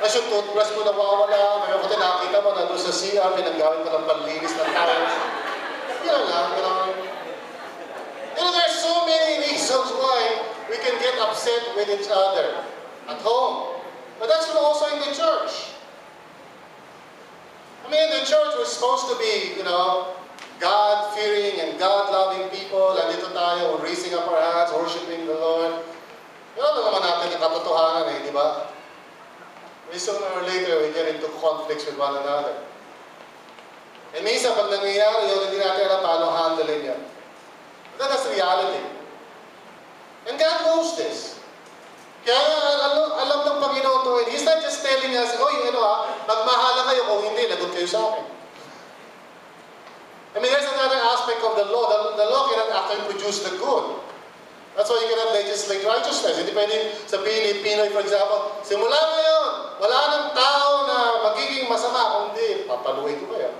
Tapos yung toothbrush mo nawawala, ngayon ko nakita mo na doon sa CR, pinaggamit mo ng panlinis ng tiles. Yun lang, you know. You know, there's so many reasons why we can get upset with each other at home. But that's also in the church. I mean, the church was supposed to be, you know, God-fearing and God-loving people. Andito tayo, raising up our hands, worshiping the Lord. Pero alam naman natin yung katotohanan eh, di ba? Sooner or later, we get into conflicts with one another. And minsan, pag nangyayari yun, hindi natin alam paano handlein yan. But that's reality. And God knows this. Kaya alam ng Panginoon to, and He's not just telling us, oy, magmahala kayo kung hindi, lagot kayo sa akin. I mean, there's another aspect of the law. The law cannot actually produce the good. That's why you cannot legislate righteousness. Hindi pwedeng sabihin ni Pinoy, for example, simula ngayon, wala nang tao na magiging masama, kung hindi, papaluin ko ba yan?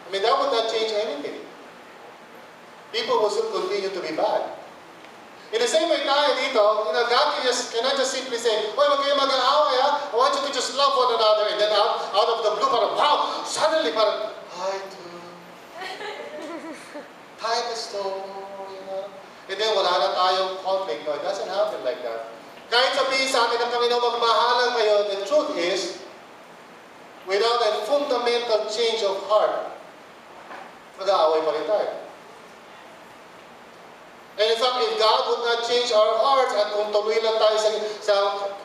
I mean, that would not change anything. People will still continue to be bad. In the same way tayo dito, God cannot just simply say, "Oy, wag kayo mag-aaway ha. I want you to just love one another." And then out of the blue, parang, wow, suddenly parang, hi, dude. Hi, Pastor. And then wala na tayong conflict. No, it doesn't happen like that. Kahit sabihin sa atin ng Panginoon, magmahalan kayo, the truth is, without a fundamental change of heart, mag-aaway pa rin tayo. And in fact, if God would not change our hearts at kung tuloy lang tayo sa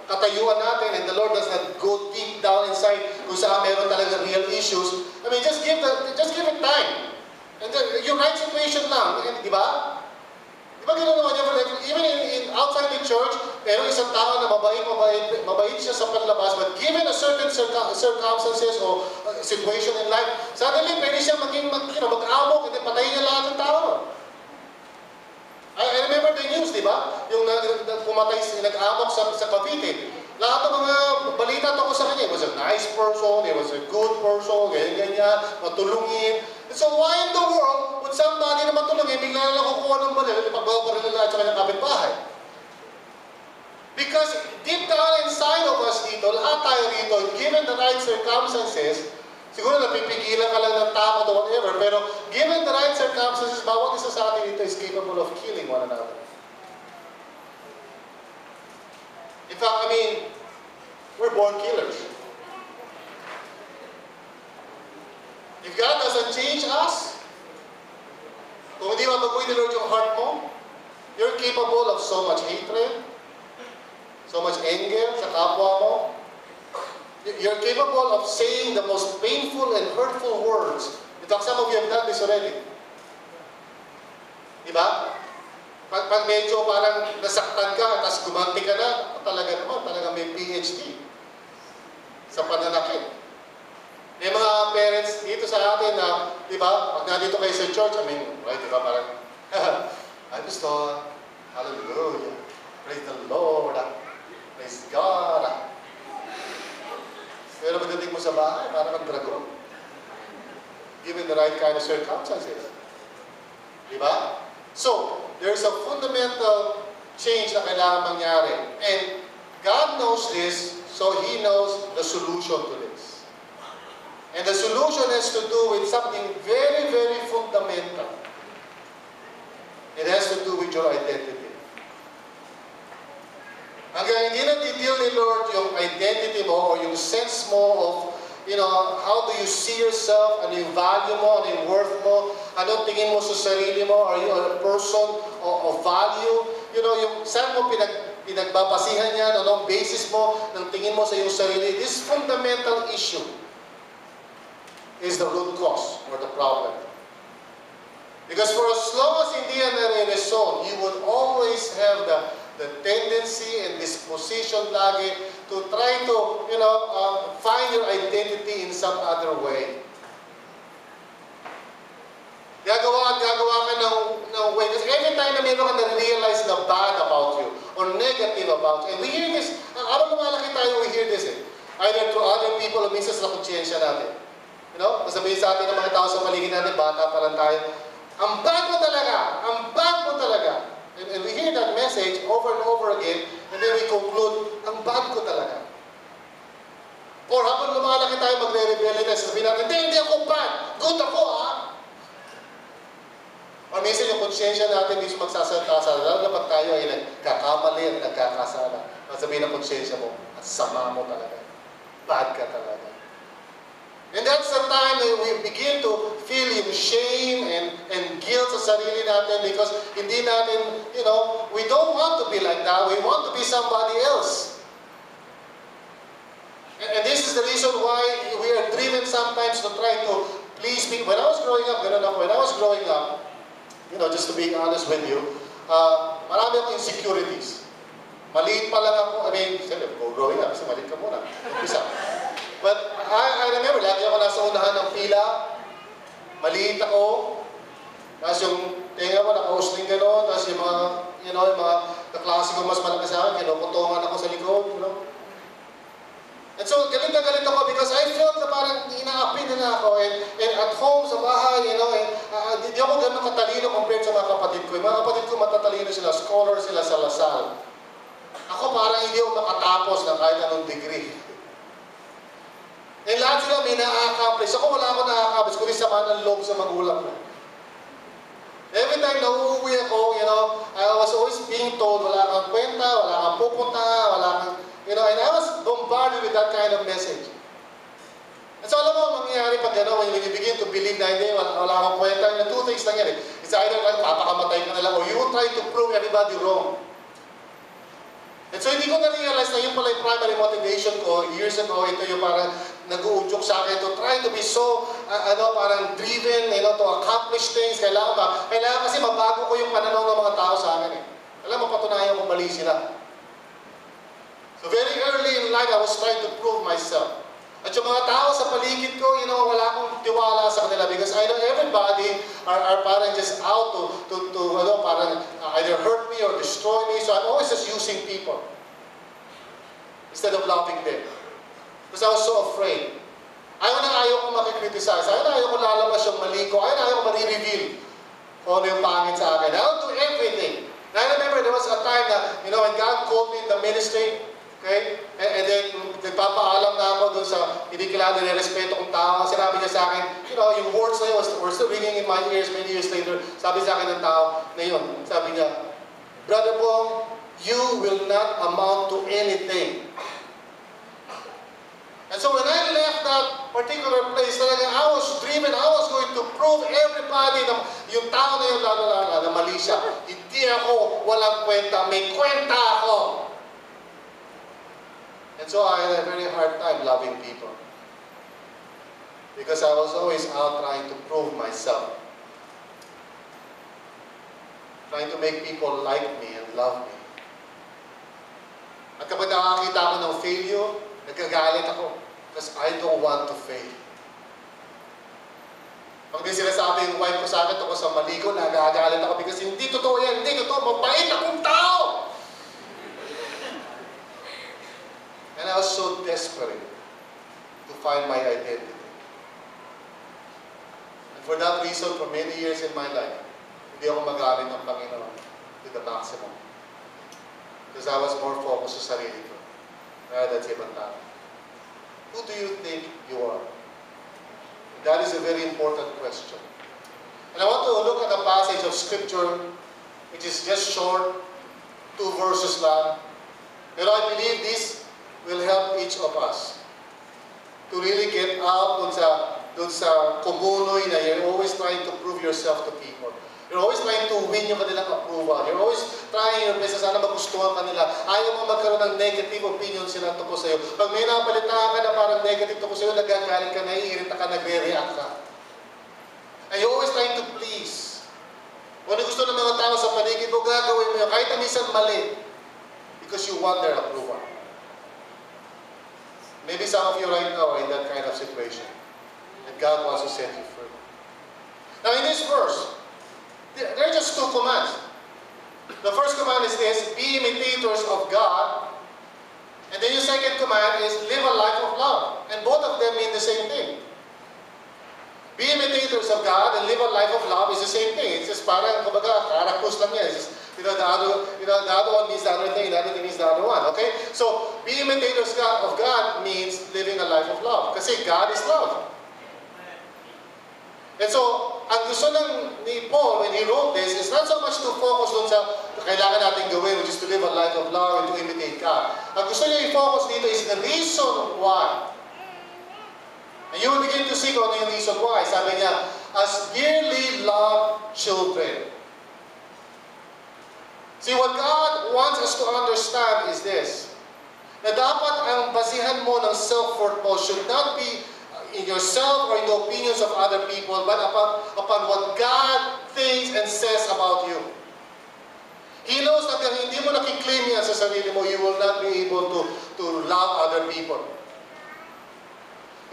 katayuan natin and the Lord does not go deep down inside kung saan meron talaga real issues, I mean, just give it time. And then, yung right situation lang, di ba? Di ba gano'n naman niya? Even in outside the church, pero isang tao na mabait siya sa panlabas, but given a certain circumstances or situation in life, suddenly pwede siya mag-amok and then patayin niya lahat ng tao. I remember the news, di ba? Yung pumatay, nag-amok sa Cavite. Lahat ng mga balita tungkol sa kanya, he was a nice person, he was a good person, ganyan-ganyan, matulungin. And so why in the world would somebody na matulungin, bigla na lang kukuha ng baril, at ipagbabaril na sa kanyang kapitbahay? Because deep down inside of us, dito, lahat tayo rito, given the right circumstances, siguro napipigilan ka lang ng takot or whatever, pero given the right circumstances, bawat isa sa atin dito is capable of killing one another. In fact, I mean, we're born killers. If God doesn't change us, kung hindi mabagoy ni Lord yung heart mo, you're capable of so much hatred, so much anger sa kapwa mo. You're capable of saying the most painful and hurtful words. In fact, some of you have done this already. Diba? Pag medyo parang nasaktan ka, tapos gumanti ka na, talaga naman, talaga may PhD sa pananakit. May mga parents dito sa atin na, di ba, pag nandito kayo sa church, I mean, right, di ba, parang, I just thought, hallelujah, praise the Lord, praise God. Pero pagdating mo sa bahay, parang mag-dragon. Given the right kind of circumstances. Di ba? So, there's a fundamental change na kailangan mangyari. And God knows this, so He knows the solution to this. And the solution has to do with something very, very fundamental. It has to do with your identity. Hanggang hindi na-deal ni Lord yung identity mo o yung sense mo of, you know, how do you see yourself, ano yung value mo, ano yung worth mo, anong tingin mo sa sarili mo, are you a person of value? You know, yung saan mo pinagbabasihan yan, anong basis mo ng tingin mo sa iyong sarili. This fundamental issue is the root cause or the problem. Because for as long as hindi yan nare-resolve, you would always have the tendency and disposition lagi to try to, you know, find your identity in some other way. Gagawa ka ng way. Kasi every time na meron ka na-realize na bad about you or negative about you. And we hear this, habang lumalaki tayo, we hear this either through other people o minsan sa konsyensya natin. You know, sabihin sa atin ng mga tao sa paligid natin, bata pa lang tayo, ang bad mo talaga! Ang bad mo talaga! And we hear that message over and over again, and then we conclude, ang bad ko talaga. Or habang lumalaki tayo, magre-rebelde tayo, sabihin natin, hindi ako bad! Good ako, ha? Or minsan yung konsyensya natin, hindi magsasalita sa lalo na pag tayo ay nagkakamali at nagkakasala. Sabihin ng konsyensya mo, at sama mo talaga. Bad ka talaga. And that's the time that we begin to feel yung shame and guilt sa sarili natin because hindi natin, you know, we don't want to be like that. We want to be somebody else. And this is the reason why we are driven sometimes to try to please people. When I was growing up, you know, just to be honest with you, marami akong insecurities. Maliit pa lang ako, I mean, growing up, kasi maliit ka muna. Isa. But I remember, lagi ako nasa unahan ng pila, maliit ako, tapos yung tenga mo naka-hosting gano'n, tapos yung mga, you know, yung mga kaklase ko mas malaki sa akin, kinukutungan ako sa likod, you know. And so, galit na galit ako because I felt na parang ina-apply nila ako, and at home, sa bahay, you know, and di ako gano'n katalino compared sa mga kapatid ko. Yung mga kapatid ko matatalino sila, scholar sila sa Lasal. Ako parang hindi ako makatapos ng kahit anong degree. And lahat sila may na-accomplish. Ako wala ako na-accomplish, kundi sama ng loob sa magulang ko. Every time na uuwi ako, you know, I was always being told, wala kang kwenta, wala kang pupunta, wala kang, you know, and I was bombarded with that kind of message. And so alam mo, mangyayari pag gano'n, when you begin to believe na hindi, wala kang kwenta, yung two things lang yan eh. It's either like, papakamatay ka na lang, or you will try to prove everybody wrong. And so hindi ko na-realize na yun pala yung primary motivation ko years ago. Ito yung parang nag-uudyok sa akin to try to be so, parang driven, you know, to accomplish things. Kailangan kasi mabago ko yung pananaw ng mga tao sa akin eh. Alam mo, patunayan kung mali sila. So very early in life, I was trying to prove myself. At yung mga tao sa paligid ko, you know, wala akong tiwala sa kanila because I know everybody are parang just out to parang either hurt me or destroy me. So I'm always just using people instead of loving them. Because I was so afraid. Ayaw ko makikriticize. Ayaw ko lalabas yung mali ko. Ayaw ko marireveal kung ano yung pangit sa akin. I'll do everything. And I remember there was a time na, you know, when God called me in the ministry, Okay? And then, nagpapaalam na ako dun sa hindi kilala, nirespeto kong tao. Sinabi niya sa akin, you know, yung words na yun were still ringing in my ears many years later. Sabi sa akin ng tao na yun, sabi niya, Brother Bong, you will not amount to anything. And so when I left that particular place, talaga, I was driven, I was going to prove everybody na yung tao na yun, lalo na mali siya. Hindi ako walang kwenta, may kwenta ako. And so I had a very hard time loving people. Because I was always out trying to prove myself. Trying to make people like me and love me. At kapag nakakita ako ng failure, nagkagalit ako. Because I don't want to fail. Pag may sinasabi yung wife ko sa akin tungkol sa mali ko, nagagalit ako because hindi totoo yan, hindi totoo, mabait akong tao! And I was so desperate to find my identity. And for that reason, for many years in my life, hindi ako magamit ng Panginoon to the maximum. Because I was more focused sa sarili ko rather than sa ibang tao. Who do you think you are? And that is a very important question. And I want to look at a passage of Scripture which is just short, 2 verses lang. Pero I believe this will help each of us to really get out dun sa kumunoy na you're always trying to prove yourself to people. You're always trying to win yung kanilang approval. You're always trying your best na sana magustuhan kanila. Ayaw mo magkaroon ng negative opinion sila tungkol sa'yo. Pag may napalitaan ka na parang negative tungkol sa'yo, nagagalit ka, naiirita ka, nagre-react ka. And you're always trying to please. Kung ano gusto ng mga tao sa paligid mo, gagawin mo yun. Kahit na minsan mali. Because you want their approval. Maybe some of you right now are in that kind of situation. And God wants to set you free. Now in this verse, there are just 2 commands. The first command is this, be imitators of God. And then your second command is live a life of love. And both of them mean the same thing. Be imitators of God and live a life of love is the same thing. It's just parang, kumbaga, karakus lang yan. It's just, the other one means the other thing means the other one. Okay? So, be imitators of God means living a life of love. Kasi God is love. And so, ang gusto ni Paul when he wrote this is not so much to focus dun sa kailangan natin gawin, which is to live a life of love and to imitate God. Ang gusto niya i-focus dito is the reason why. And you will begin to see kung ano yung reason why. Sabi niya, as dearly loved children. See, what God wants us to understand is this, na dapat ang basihan mo ng self-worth mo should not be in yourself or in the opinions of other people, but upon what God thinks and says about you. He knows that kung hindi mo nakiklaim yan sa sarili mo, you will not be able to love other people.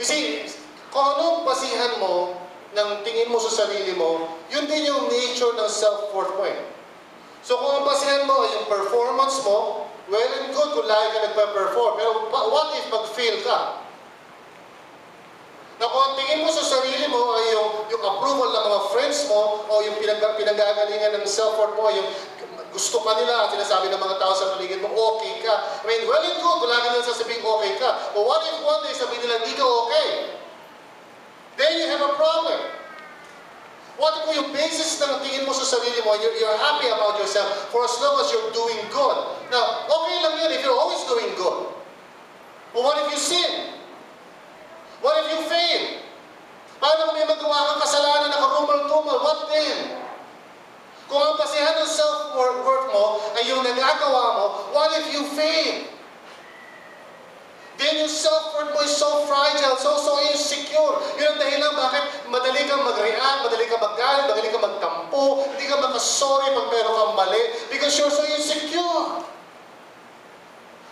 You see, kung anong basihan mo ng tingin mo sa sarili mo, yun din yung nature ng self-worth mo eh. So kung ang basihan mo ay yung performance mo, well and good kung lagi ka nagpa-perform. Pero what if mag-fail ka? Na kung ang tingin mo sa sarili mo ay yung approval ng mga friends mo o yung pinagagalingan ng self-worth mo, yung gusto ka nila at sinasabi ng mga tao sa paligid mo, okay ka. I mean, well and good kung lagi nila sasabihin okay ka. But what if one day sabihin nila, hindi ka okay? Then you have a problem. What if yung basis ng tingin mo sa sarili mo, you're happy about yourself for as long as you're doing good. Now, okay lang yun if you're always doing good. But what if you sin? What if you fail? Paano kung may magawa kang kasalanan na karumal-tumal? What then? Kung ang basihan ng self-worth mo ay yung nagagawa mo, what if you fail? Then yung self-worth mo is so fragile, so insecure. Yun ang dahilan bakit madali kang mag-react, madali kang mag-galit, madali kang magtampo, hindi ka makasorry pag meron kang mali, because you're so insecure.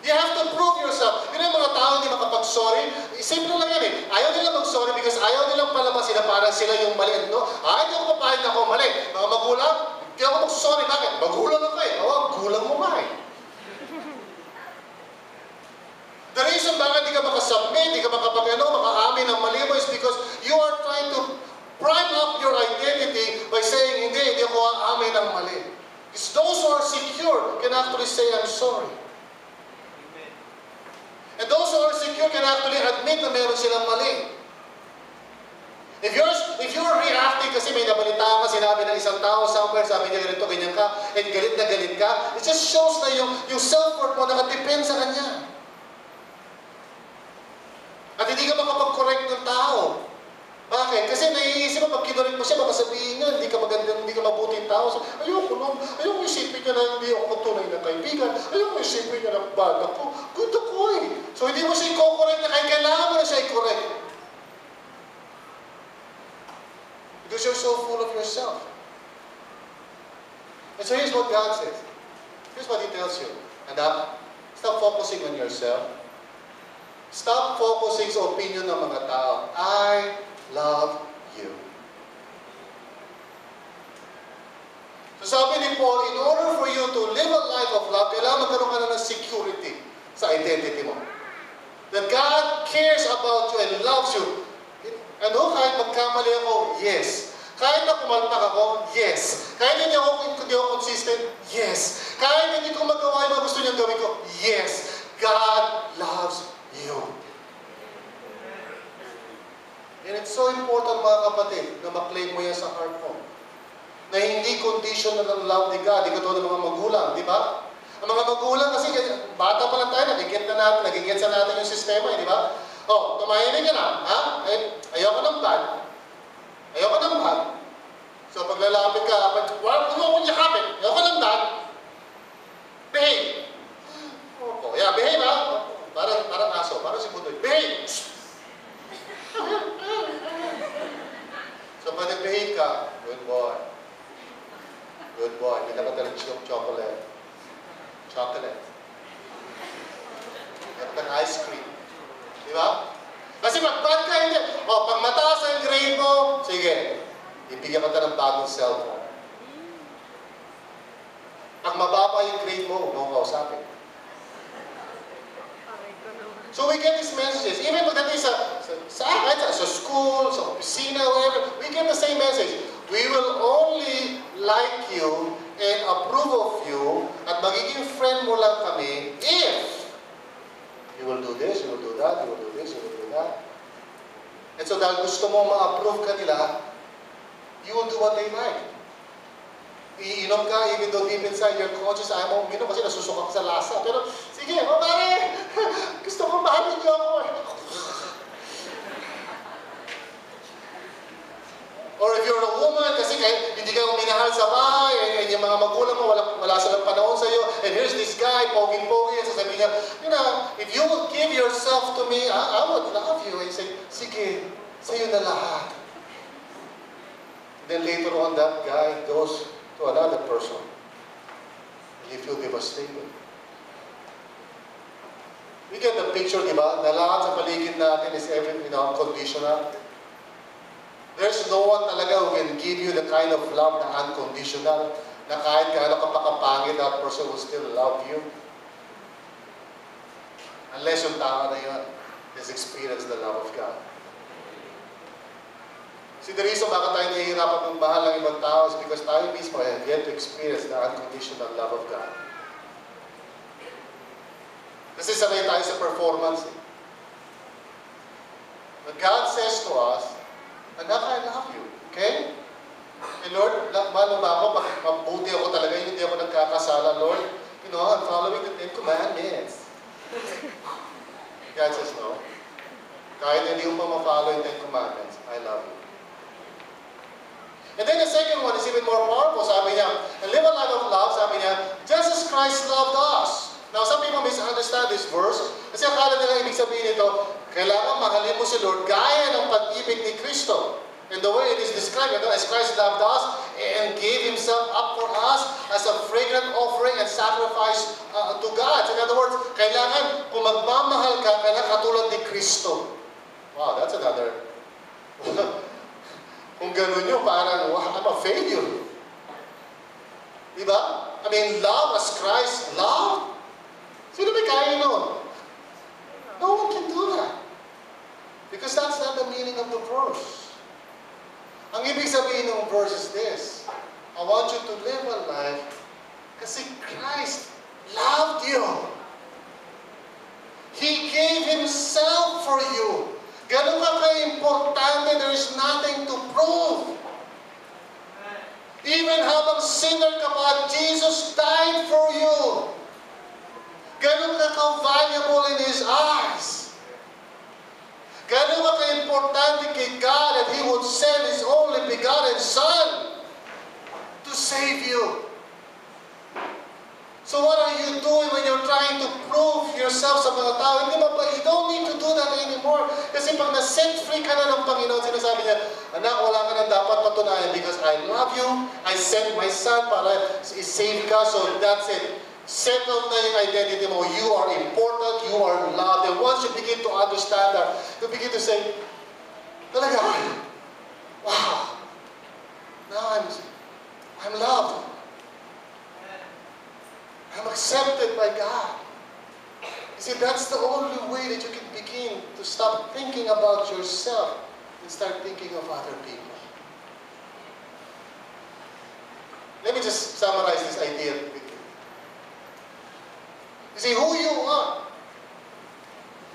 You have to prove yourself. Yun yung mga tao hindi makapag-sorry. Simple lang yan eh. Ayaw nila mag-sorry because ayaw nilang palabasin na parang sila yung mali. No? Hindi ako papayag na ako mali. Mga magulang, hindi ako mag-sorry. Bakit? Magulang ako eh. Gulang mo ba eh. The reason bakit di ka makasubmit, di ka maka-amin ng mali mo is because you are trying to prime up your identity by saying, hindi ako aamin ng mali. Because those who are secure can actually say, I'm sorry. And those who are secure can actually admit na meron silang mali. If you're reacting kasi may nabalitaan ka, sinabi ng isang tao somewhere, sabi niya ganito, ganyan ka, and galit na galit ka, it just shows na yung self-worth mo nakadepend sa kanya. At hindi ka makapag-correct ng tao. Bakit? Kasi naiisip mo, pag kinulit mo siya, baka sabihin niya, hindi ka magandang, hindi ka mabuting tao. So, ayoko isipin niya na hindi ako matunay na kaibigan. Ayoko isipin niya na bad ako. Good ako eh. So, hindi mo siya i-correct na kailangan mo na siya i-correct. Because you're so full of yourself. And so here's what God says. Here's what He tells you. Anak, stop focusing on yourself. Stop focusing sa opinion ng mga tao. I love you. So sabi ni Paul, in order for you to live a life of love, kailangan magkaroon ka na ng security sa identity mo. That God cares about you and loves you. Ano? Kahit magkamali ako, yes. Kahit na kumalpak ako, yes. Kahit hindi ako consistent, yes. Kahit hindi ko magawa yung mga gusto niyang gawin ko, yes. God loves you. And it's so important, mga kapatid, na ma-claim mo yan sa heart mo. Na hindi conditional ng love ni God, di katulad ng mga magulang, di ba? Ang mga magulang kasi, bata pa lang tayo, nagigets na natin yung sistema, di ba? Oh, tumahimik ka na, ha? Ayoko ng bad. Ayoko ng bad. So, pag lalapit ka, huwag mo akong yakapin. Ayoko ng bad. Behave. Opo, yeah, behave, ha? Parang aso, parang si Budoy. Behave! So, pag nag-behave ka, good boy. Good boy. Hindi ka talagang chocolate. Chocolate. At ng ice cream. Di ba? Kasi mag-bad ka, hindi. O, pag mataas ang grade mo, sige, ibigyan ka ng bagong cellphone. Pag mababa yung grade mo, huwag mo kausapin. So we get these messages. Even pagdating sa school, sa opisina, wherever, we get the same message. We will only like you and approve of you at magiging friend mo lang kami if you will do this, you will do that, you will do this, you will do that. And so dahil gusto mo ma-approve ka nila, you will do what they like. Iinom ka, even though deep inside your conscious, ayaw mo uminom kasi nasusukak sa lasa. Pero, sige, pare, gusto ko mahalin niyo ako. Or if you're a woman, kasi hindi ka minahal sa bahay, and yung mga magulang mo, wala silang panahon sa iyo, and here's this guy, poging-pogi, and sasabihin niya, if you would give yourself to me, I would love you. And say, sige, sa'yo na lahat. And then later on, that guy goes to another person. And you feel devastated. We get the picture, di ba? Na lahat sa paligid natin is everything, conditional. There's no one talaga who can give you the kind of love na unconditional, na kahit gaano ka pakapangit, that person will still love you. Unless yung tao na yun has experienced the love of God. See, the reason bakit tayo nahihirapan ng mahal ng ibang tao is because tayo mismo have yet to experience the unconditional love of God. Kasi sanay tayo sa performance. But God says to us, Anak, I love you. Okay? And Lord, mahal mo ba ako? Mabuti ako talaga, hindi ako nagkakasala, Lord. I'm following the 10 Commandments. God says, no. Kahit hindi mo pa ma-follow yung 10 Commandments, I love you. And then the second one is even more powerful. Sabi niya, and live a life of love, sabi niya, just as Christ loved us. Now, some people misunderstand this verse. Kasi akala nila ibig sabihin nito, kailangan mahalin mo si Lord gaya ng pag-ibig ni Kristo. And the way it is described, as Christ loved us and gave Himself up for us as a fragrant offering and sacrifice to God. So in other words, kailangan, kung magmamahal ka, kailangan katulad ni Kristo. Wow, that's another. Kung ganun yun, parang, I'm a failure. Diba? I mean, love as Christ loved. Sino may kaya nun? No one can do that. Because that's not the meaning of the verse. Ang ibig sabihin ng verse is this. I want you to live a life kasi Christ loved you. He gave Ganun ka ka-importante, there is nothing to prove. Even habang sinner ka pa, Jesus died for you. Ganun ka ka-valuable in His eyes. Ganun ka ka-importante kay God that He would send His only begotten Son to save you. So what are you doing when you're trying to prove yourself sa mga tao? Hindi ba, you don't need to do that anymore. Kasi pag na-set free ka na ng Panginoon, sinasabi niya, anak, wala ka nang dapat patunayan because I love you, I sent my Son para i-save ka, so that's it. Settle na yung identity mo. You are important, you are loved. And once you begin to understand that, you begin to say, talaga, wow, now I'm loved. I'm accepted by God. You see, that's the only way that you can begin to stop thinking about yourself and start thinking of other people. Let me just summarize this idea with you. You see, who you are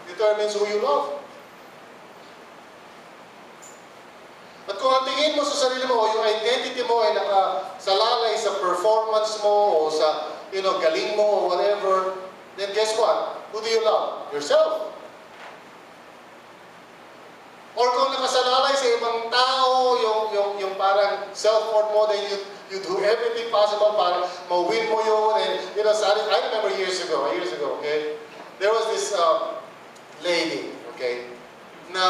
determines who you love. At kung ang tingin mo sa sarili mo, yung identity mo ay nakasalalay sa performance mo o sa galing mo or whatever, then guess what? Who do you love? Yourself. Or kung nakasalalay sa ibang tao, yung parang self-worth mo, then you do everything possible para ma-win mo yun. And, I remember years ago, okay? There was this lady, okay, na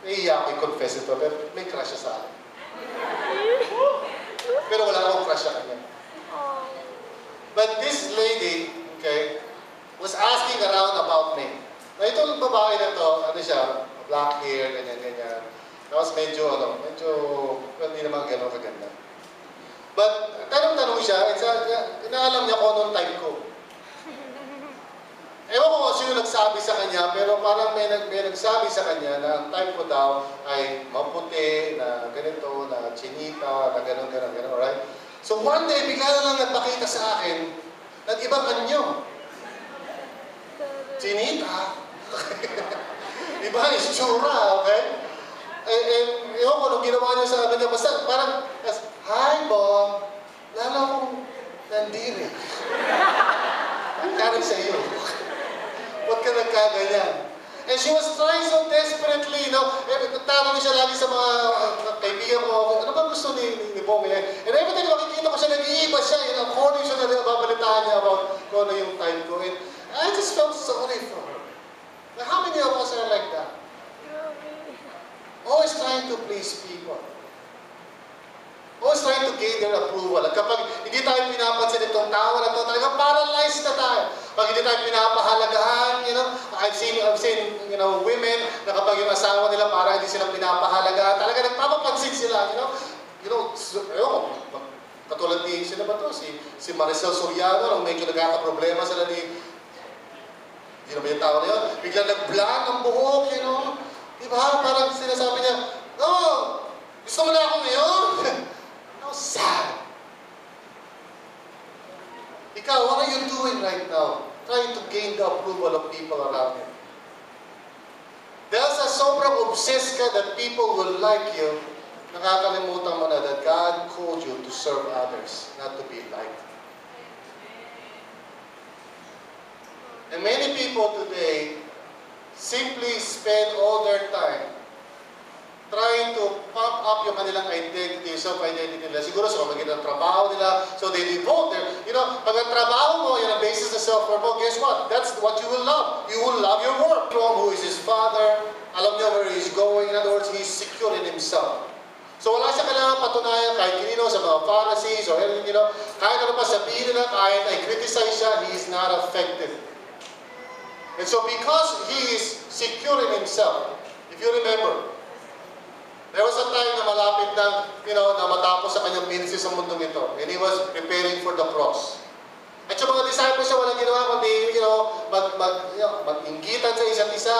naiiyak ko i-confess ito, pero may crush siya sa akin. Pero wala akong crush sa kanya. But this lady, okay, was asking around about me. Na itong babae na to, ano siya, black hair, ganyan. Tapos medyo hindi naman gano'n kaganda. But, tanong siya, inaalam niya kung anong type ko. Ewan ko kung sino nagsabi sa kanya, pero parang may nagsabi sa kanya na ang type ko daw ay maputi, na ganito, na chinita, na gano'n, alright? So one day, bigla na lang nagpakita sa akin ng ibang anyo. Chinita. Iba ang itsura, okay? And ewan ko, nung ginawa niya sa niya, basta parang, hi, Bob. Lalo akong nandiri. Ang karin sa iyo. Huwag ka nagkaganyan. And she was trying so desperately, nagtanong siya lagi sa mga kaibigan ko, ano ba gusto ni Bong? And every time makikita ko siya, nag-iiba siya, according siya na babalitaan niya about kung ano yung time ko. And I just felt sorry for her. Now, how many of us are like that? Always trying to please people. Always trying to gain their approval. At kapag hindi tayo pinapansin itong tao na ito, talagang paralyzed na tayo. Pag hindi tayo pinapahalagahan, I've seen women na kapag yung asawa nila parang hindi sila pinapahalagahan, talaga nagpapapansin sila, katulad ni, sino ba to? Si Maricel Soriano, nung medyo nagkakaproblema sila hindi naman yung tao na yun, biglang nag-blank ang buhok, Diba? Parang sinasabi niya, gusto mo na ako ngayon? How sad. Ikaw, what are you doing right now? Trying to gain the approval of people around you. Dahil sa sobrang obsessed ka that people will like you, nakakalimutan mo na that God called you to serve others, not to be liked. And many people today simply spend all their time trying to pump up yung kanilang identity, self-identity nila. Siguro sa pamamagitan ng trabaho nila. So they devote their, pag ang trabaho mo, yun ang basis ng self-worth mo, guess what? That's what you will love. You will love your work. Who is his father? Alam niya where he's going. In other words, he's secure in himself. So wala siya kailangan patunayan kahit kanino sa mga Pharisees or anything, kahit ano pa sabihin nila, kahit ay criticize siya, he is not affected. And so because he is secure in himself, if you remember, there was a time na malapit na, na matapos sa kanyang ministry sa mundong ito. And he was preparing for the cross. At yung mga disciples siya, walang ginawa, kundi, mag-inggitan sa isa't isa.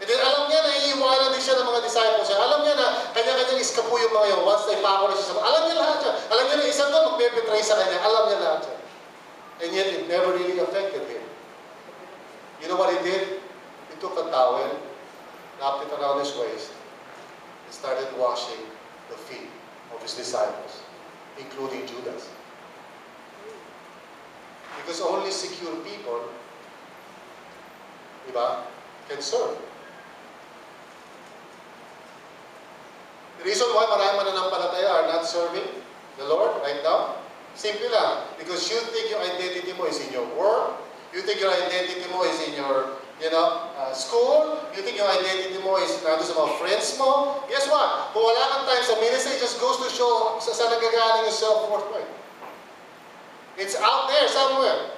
And then alam niya na iiwanan din siya ng mga disciples siya. Alam niya na kanya-kanyang iskapo yung mga yun. Once na ipako na siya sa alam niya lahat siya. Alam niya na isang doon magbe-betray sa kanya. Alam niya lahat siya. And yet, it never really affected him. You know what he did? He took a towel, wrapped it around his waist, and started washing the feet of his disciples, including Judas. Because only secure people, diba, can serve. The reason why maraming mananampalataya are not serving the Lord right now, simple lang. Because you think your identity mo is in your work, you think your identity mo is in your, school, you think your identity mo is nandun sa mga friends mo. Guess what? Kung wala kang time sa ministry, it just goes to show saan nagagaling yung self-worth mo. It's out there somewhere.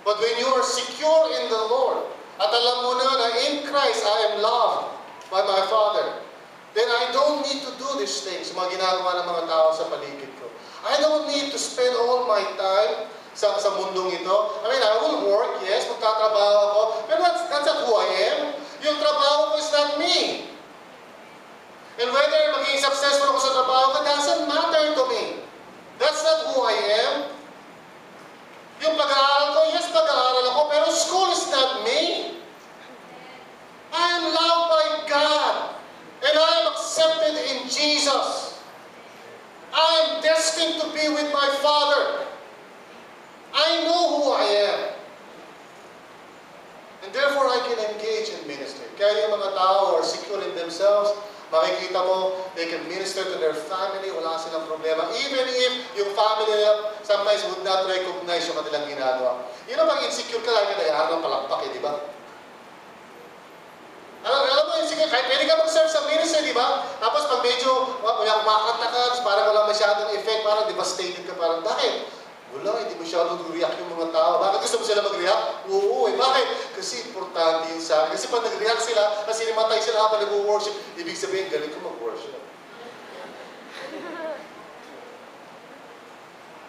But when you are secure in the Lord, at alam mo na in Christ I am loved by my Father, then I don't need to do these things, mga ginagawa ng mga tao sa paligid ko. I don't need to spend all my time sa mundong ito. I mean, I will work, yes, magtatrabaho ako, pero that's not who I am. Yung trabaho ko is not me. And whether maging successful ako sa trabaho ko, doesn't matter to me. That's not who I am. Yung pag-aaral ko, yes, pag-aaral ako, pero school is not me. I am loved by God. And I am accepted in Jesus. I am destined to be with my Father. I know who I am. And therefore, I can engage in ministry. Kaya yung mga tao who are secure in themselves, makikita mo, they can minister to their family, wala silang problema. Even if yung family nila sometimes would not recognize yung kanilang ginagawa. You know, pag insecure ka, lagi kaya ng palakpak di ba? Alam mo, insecure, kahit pwede ka mag-serve sa ministry, di ba? Tapos pag medyo kumakanta ka, parang wala masyadong effect, parang devastated ka, parang bakit? Wala, hindi masyadong react yung mga tao. Bakit gusto mo sila mag-react? Oo, bakit? Kasi importante yun sa akin. Kasi pag nag-react sila, kasi nimatay sila habang nag-worship, ibig sabihin, galing ko mag-worship.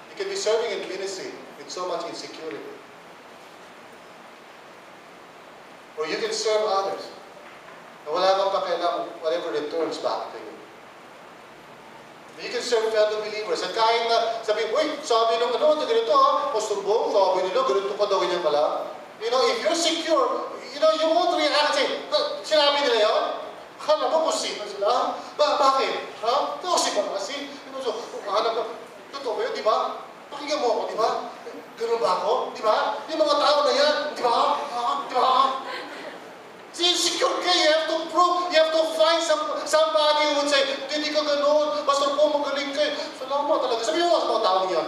You can be serving in ministry with so much insecurity. Or you can serve others. Na wala kang pakialam, whatever returns back to you. You can serve fellow believers. At kahit na sabi, uy, sabi nung ganito Pastor Bong, sabi nila, ganito ka daw ganyan pala. You know, if you're secure, you won't react. Sinabi nila yun? Akala mo kung sino sila? Bakit? Ha? Ito si Pangasi. Totoo ba yun, di ba? Pakinggan mo ako, di ba? Ganun ba ako? Di ba? Yung mga tao na yan, di ba? Di ba? See, secure ka, you have to prove, you have to find somebody who would say, hindi ka ganun, Pastor po, magaling ka. Salamat talaga. Sabi mo sa mga taong yan.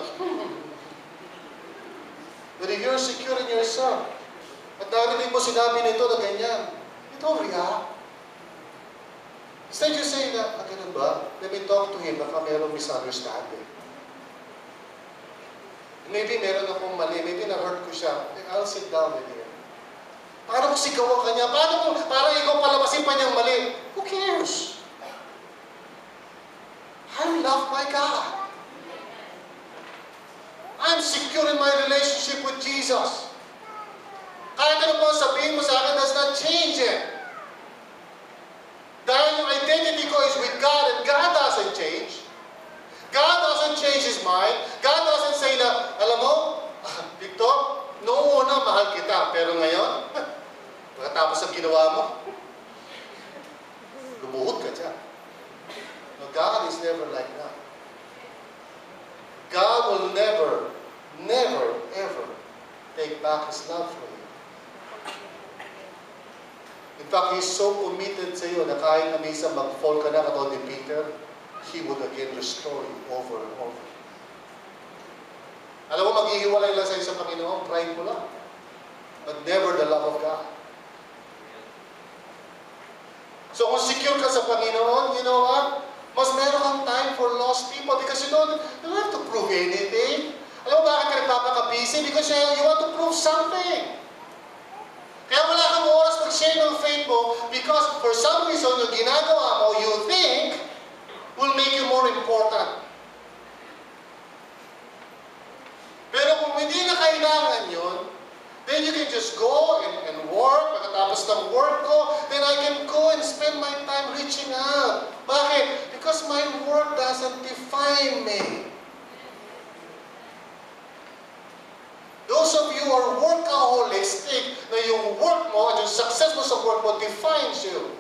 But if you're secure in yourself, at narinig mo sinabi nito na ganyan, you don't react. Instead you say na, ganun ba? Let me talk to him, baka mayroong misunderstanding. Maybe meron akong mali, maybe na-hurt ko siya. I'll sit down with him. Paano kung sigawan ka niya? Para ikaw palabasin pa niyang mali? Who cares? I'm loved by God. I'm secure in my relationship with Jesus. Kahit ano po sabihin mo sa akin does not change it. Dahil yung identity ko is with God and God doesn't change. God doesn't change His mind. God doesn't say na, alam mo, Victor, noong una mahal kita, pero ngayon, pagkatapos ang ginawa mo, lumuhod ka dyan. No, God is never like that. God will never, ever take back His love from you. In fact, He's so committed sa iyo na kahit na minsan mag-fall ka na katulad ni Peter, He would again restore you over and over. Alam mo, maghihiwalay lang sa iyo sa Panginoon, pride mo lang. But never the love of God. So kung secure ka sa Panginoon, you know what? Mas meron kang time for lost people because you don't have to prove anything. Alam mo bakit ka nagpapaka-busy? Because you want to prove something. Kaya wala kang oras mag-share ng faith mo because for some reason yung ginagawa mo, you think, will make you more important. Pero kung hindi na kailangan yun, then you can just go and work. Pagkatapos ng work ko, then I can go and spend my time reaching out. Bakit? Because my work doesn't define me. Those of you who are workaholics, holistic na yung work mo at yung success mo sa work mo defines you.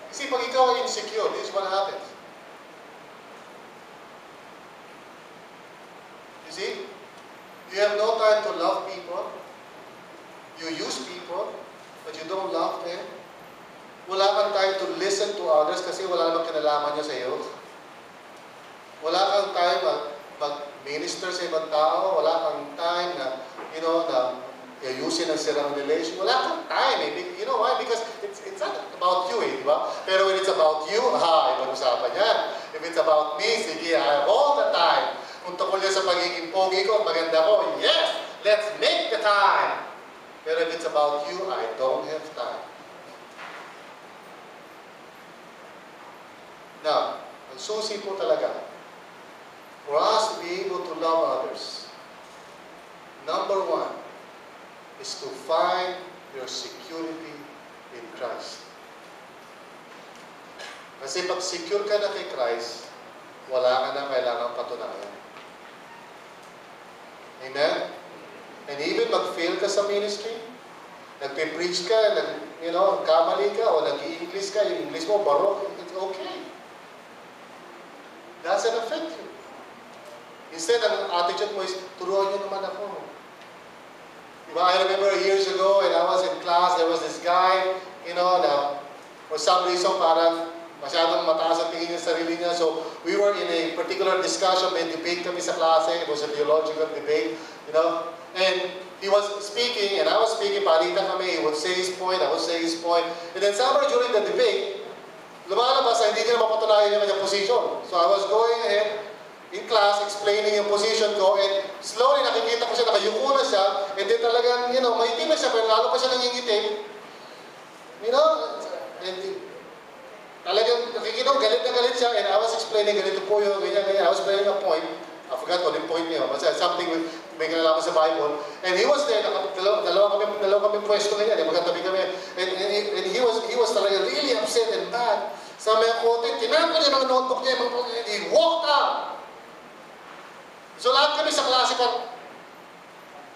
Kasi pag ikaw ay insecure, this is what happens. You see? You have no time to love people. You use people, but you don't love them. Wala kang time to listen to others kasi wala namang kinalaman niya sa iyo. Wala kang time mag-minister sa ibang tao. Wala kang time na, na ayusin ang sirang relation. Wala kang time eh. You know why? Because it's not about you eh, di ba? Pero when it's about you, ibang usapan yan. If it's about me, sige, I have all the time. Kung tungkol yan sa pagiging pogi ko, maganda ko, yes, let's make the time. Pero if it's about you, I don't have time. Now, ang susi po talaga, for us to be able to love others, number one is to find your security in Christ. Kasi pag secure ka na kay Christ, wala ka na kailangang patunayan. Amen? And even mag-fail ka sa ministry, nagpe-preach ka, kamali ka, o nag-i-English ka, yung English mo, barok, it's okay. Doesn't affect you. Instead, ang attitude mo is, turuan niyo naman ako. Diba? I remember years ago, when I was in class, there was this guy, na for some reason, parang masyadong mataas ang tingin niya sa sarili niya. So, we were in a particular discussion, may debate kami sa klase, it was a theological debate, and he was speaking, and I was speaking, palitan kami, he would say his point, I would say his point, and then somewhere during the debate, lumalabas na hindi niya mapatunayan yung kanyang position. So I was going ahead in class, explaining yung position ko, and slowly nakikita ko siya, nakayuko na siya, and then talagang, maitim na siya, pero lalo pa siya nangingitim. And talagang nakikita ko, galit na galit siya, and I was explaining, ganito po yun, ganyan, I was explaining a point, I forgot what the point niya, but something with, may kinalaman sa Bible, and he was there, dalawa kami pwesto ganyan, magkatabi kami, and he was talaga really upset and bad. Sa mga kote, tinapon niya ng notebook niya, and he walked out. So lahat kami sa klase pa,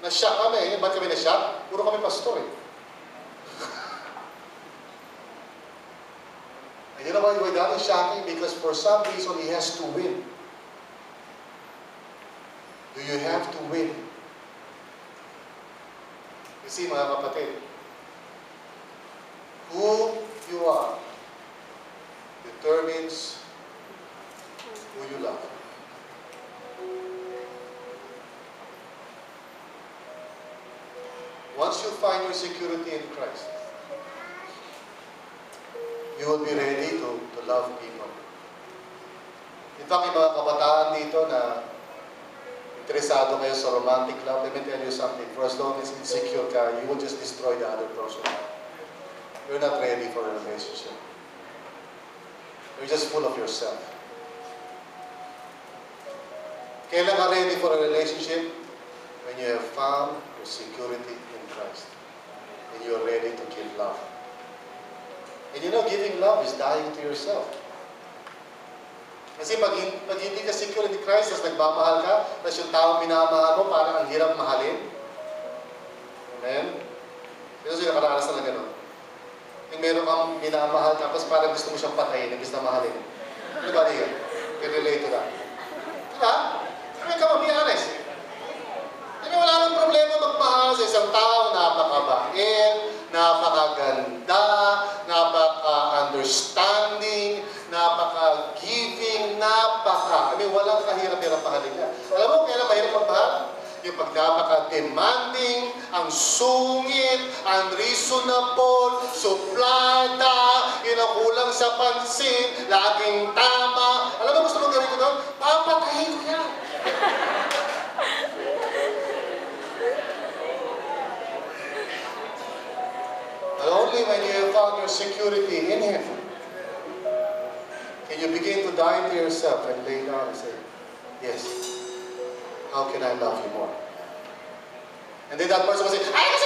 na-shock kami. Ba't kami na-shock? Puro kami pastor eh. And you know why that is shocking? Because for some reason, he has to win. Do you have to win? You see, mga kapatid, who you are determines who you love. Once you find your security in Christ, you will be ready to love people. In fact, yung mga kabataan dito na interesado kayo sa romantic love, let me tell you something. For as long as insecure ka, you will just destroy the other person. You're not ready for a relationship. You're just full of yourself. Kailan ka ready for a relationship? When you have found your security in Christ. And you are ready to give love. And giving love is dying to yourself. Kasi pag hindi ka secure in Christ, tapos nagmamahal ka, tapos yung taong minamahal mo, parang ang hirap mahalin. Amen? Kasi yung nakaranas na gano'n. Yung meron kang minamahal, tapos parang gusto mo siyang patayin, imbis na mahalin. Di ba niya? Can relate to that. Diba? Kaya ka be honest. Kasi wala nang problema magmahal sa isang tao, napakabait, napakaganda, napaka-understanding, napaka-giving, walang kahirap-hirap mahalin niya. Alam mo, kaya mahirap magmahal? Yung pag napaka-demanding, ang sungit, unreasonable, suplada, kulang sa pansin, laging tama. Alam mo, gusto mong gawin ko doon? Papatayin ko yan. But only when you have found your security in Him, can you begin to die to yourself and lay down and say, yes, how can I love you more? And then that person will say, yes.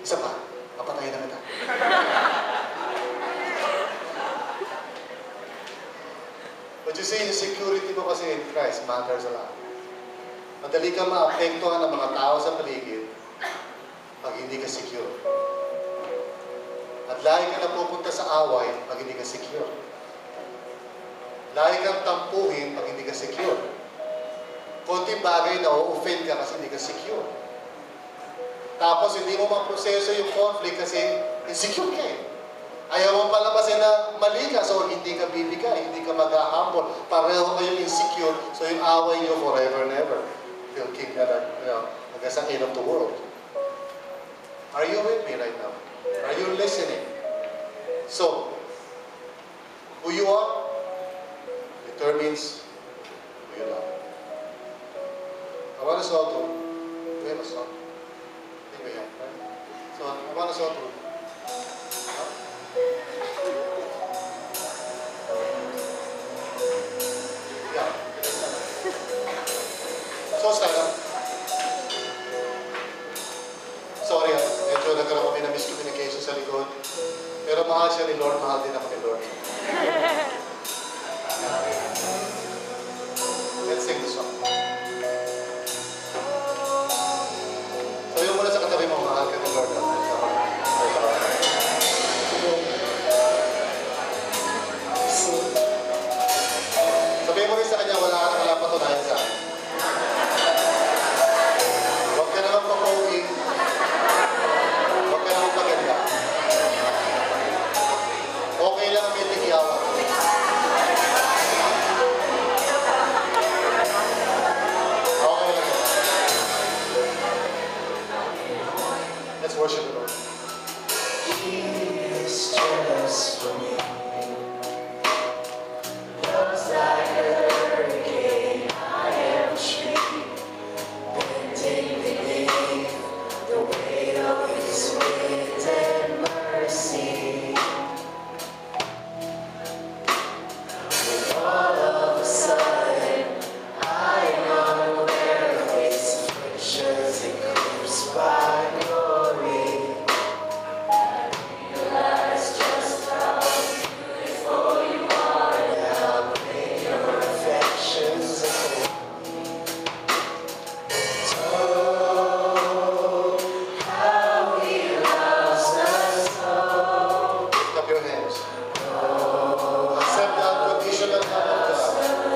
Isa pa, papatayin na kita. Christ matters a lot. Madali kang maapektuhan ng mga tao sa paligid pag hindi ka secure. At lagi ka napupunta sa away pag hindi ka secure. Lagi kang tampuhin pag hindi ka secure. Konting bagay na o-offend ka kasi hindi ka secure. Tapos hindi mo maproseso yung conflict kasi insecure ka eh. Ayaw mo palabasin na mali ka, so hindi ka bibigay, hindi ka mag-humble. Pareho kayong insecure, so yung away nyo forever and ever. You'll keep that, hanggang sa end of the world. Are you with me right now? Are you listening? So, who you are determines who you love. I want us all to, we have a song. I think we have, right? So, I want us all to, yeah. So, stand up. Sorry, medyo nagkaroon kami ng miscommunication sa likod. Pero mahal siya ni Lord, mahal din ako ni Lord. Let's sing the song. Sabi mo muna sa katabi mo, mahal ka ni Lord. Sabi mo rin sa kanya, wala patunayan sa akin. Huwag ka naman pa-poking. Huwag ka naman paganda. Okay lang ang may tigyawan. Okay lang. Let's worship the Lord. He is jealous for me. Loves like a hurricane. I am a tree, bending beneath the weight of His wind and mercy. All of a sudden, I am unaware of His afflictions and crucified glory. Realize just how beautiful you are and how great your affections are. Oh, how He loves us so. Lift up your hands. Accept the unconditional love of God.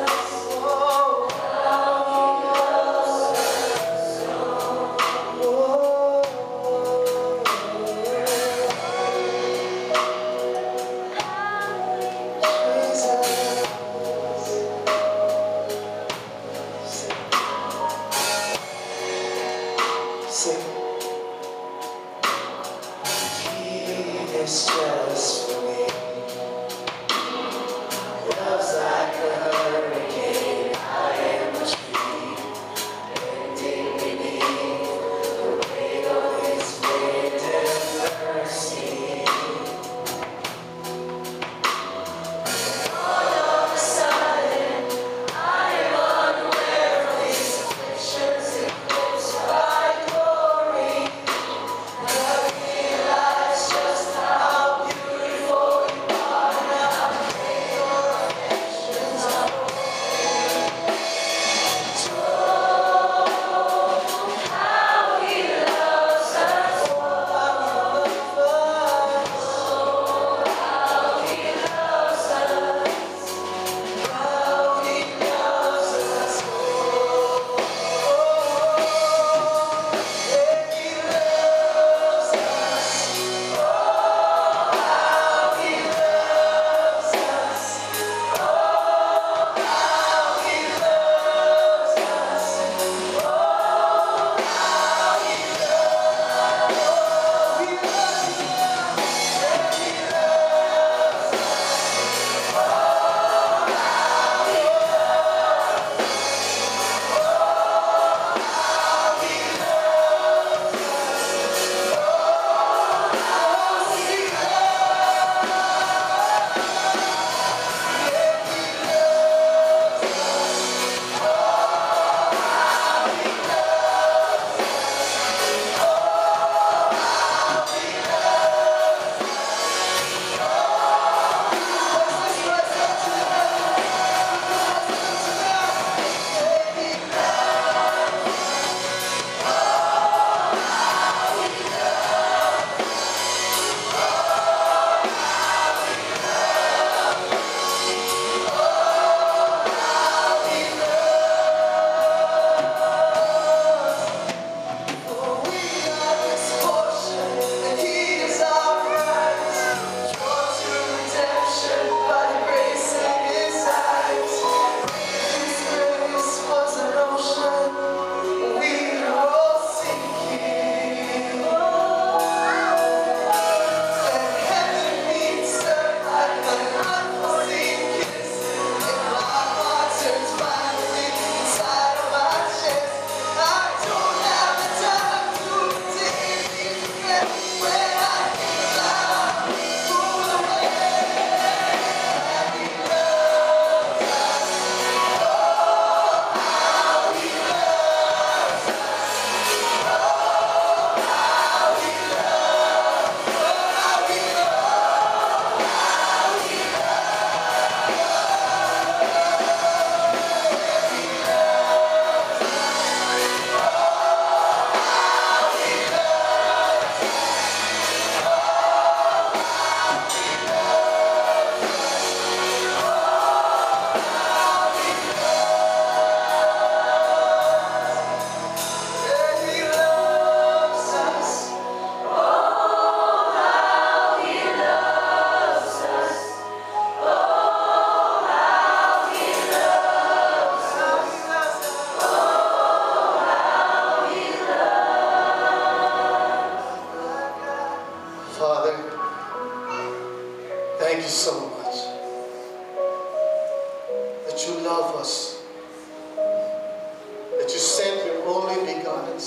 He is jealous for me. Loves like a hurricane. I am a tree, bending beneath the weight of His wind and mercy. All of a sudden, I am unaware of His afflictions and crucified glory.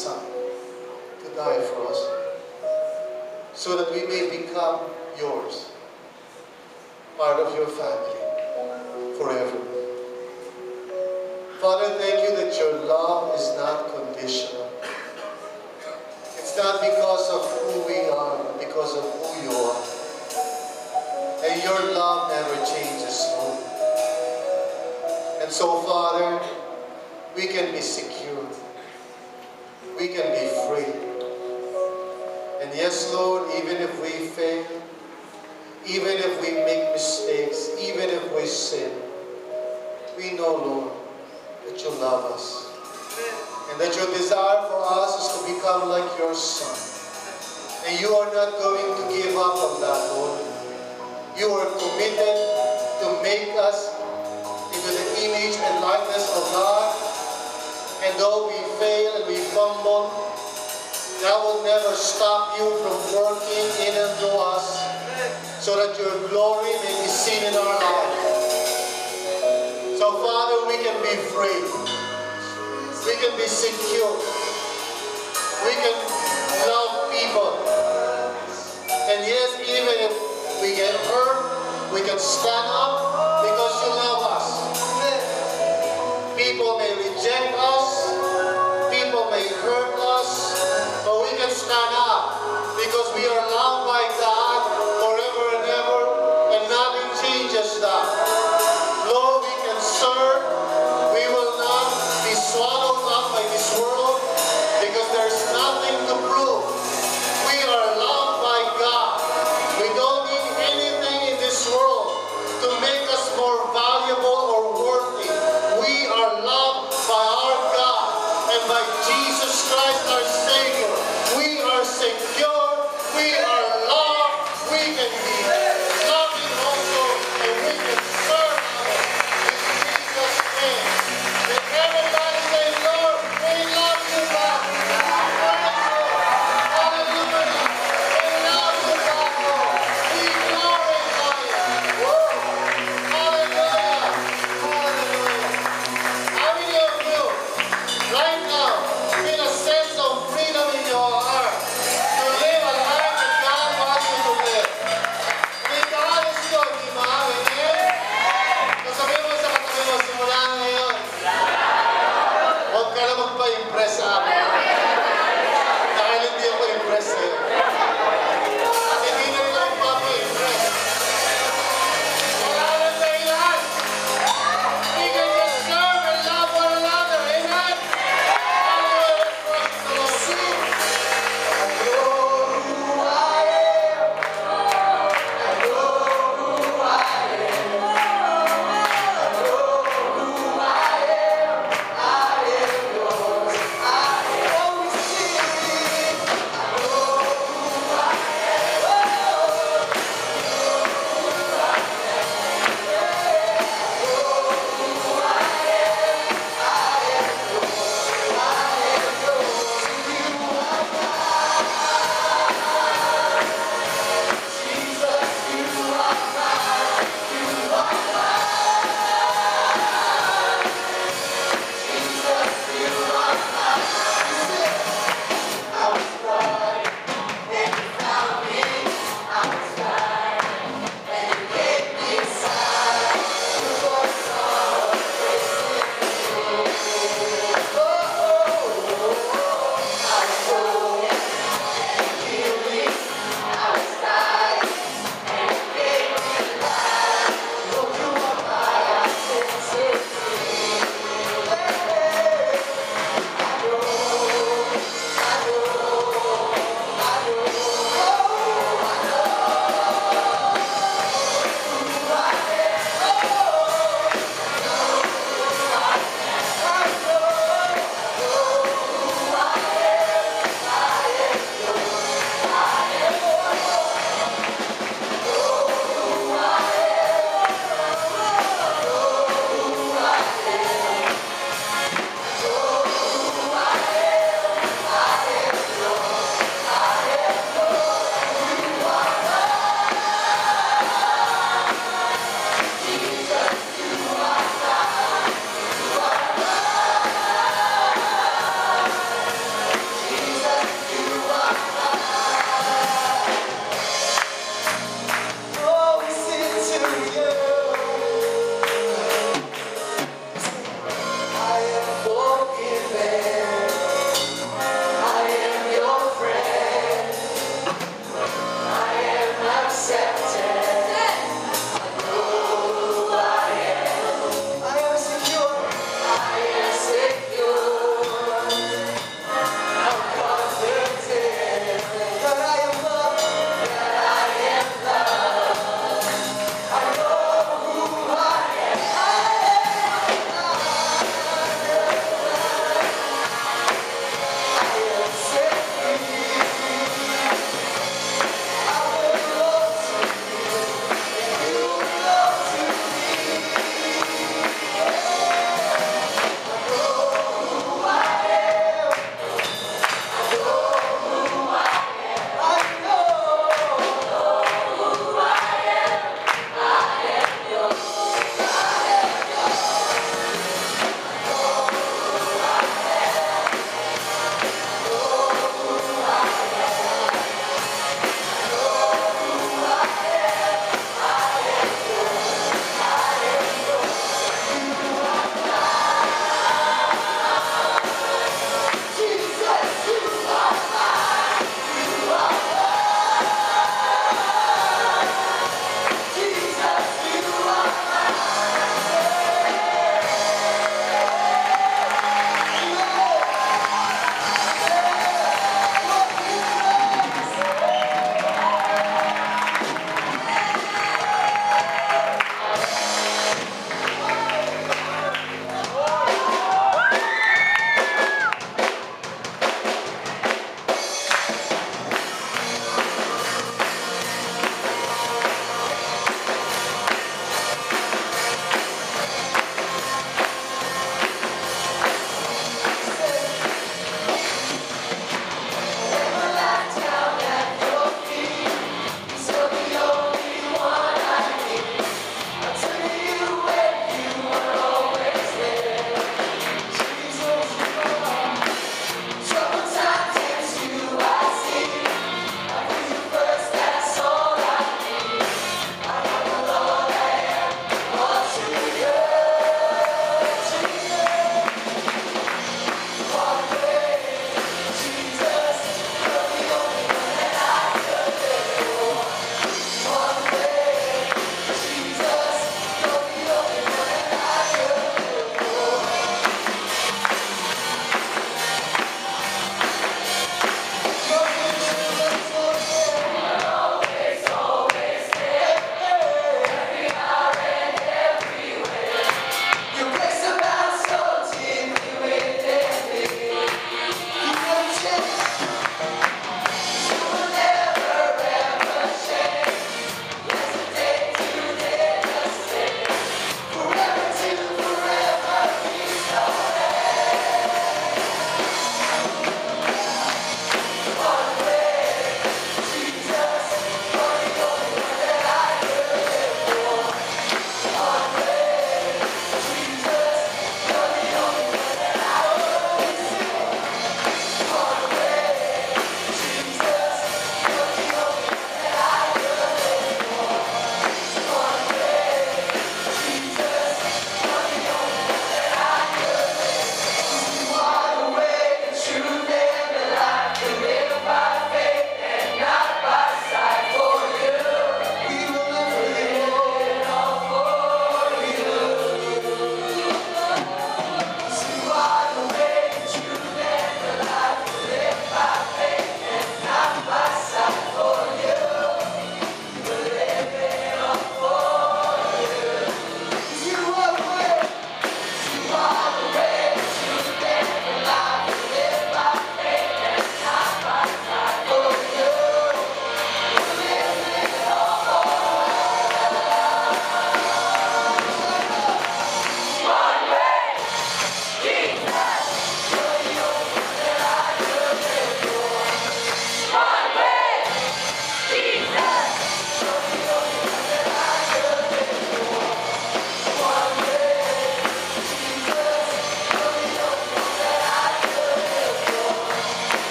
Son to die for us, so that we may become yours, part of your family, forever. Father, thank you that your love is not conditional. It's not because of who we are, but because of who you are. And your love never changes, Lord. And so, Father, we can be secure. We can be free. And yes, Lord, even if we fail, even if we make mistakes, even if we sin, we know, Lord, that you love us. And that your desire for us is to become like your Son. And you are not going to give up on that, Lord. You are committed to make us into the image and likeness of God. And though we fail and we fumble, that will never stop you from working in and through us, so that your glory may be seen in our lives. So, Father, we can be free. We can be secure. We can love people. And yes, even if we get hurt, we can stand up because you love us. People may reject us. People may hurt us. But we can stand up because we are loved by God forever and ever. And nothing changes that. Lord, we can serve. We will not be swallowed up by this world because there's nothing to prove. We are loved by God. We don't need anything in this world to make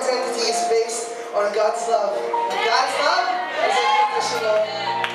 identity is based on God's love. And God's love is unconditional.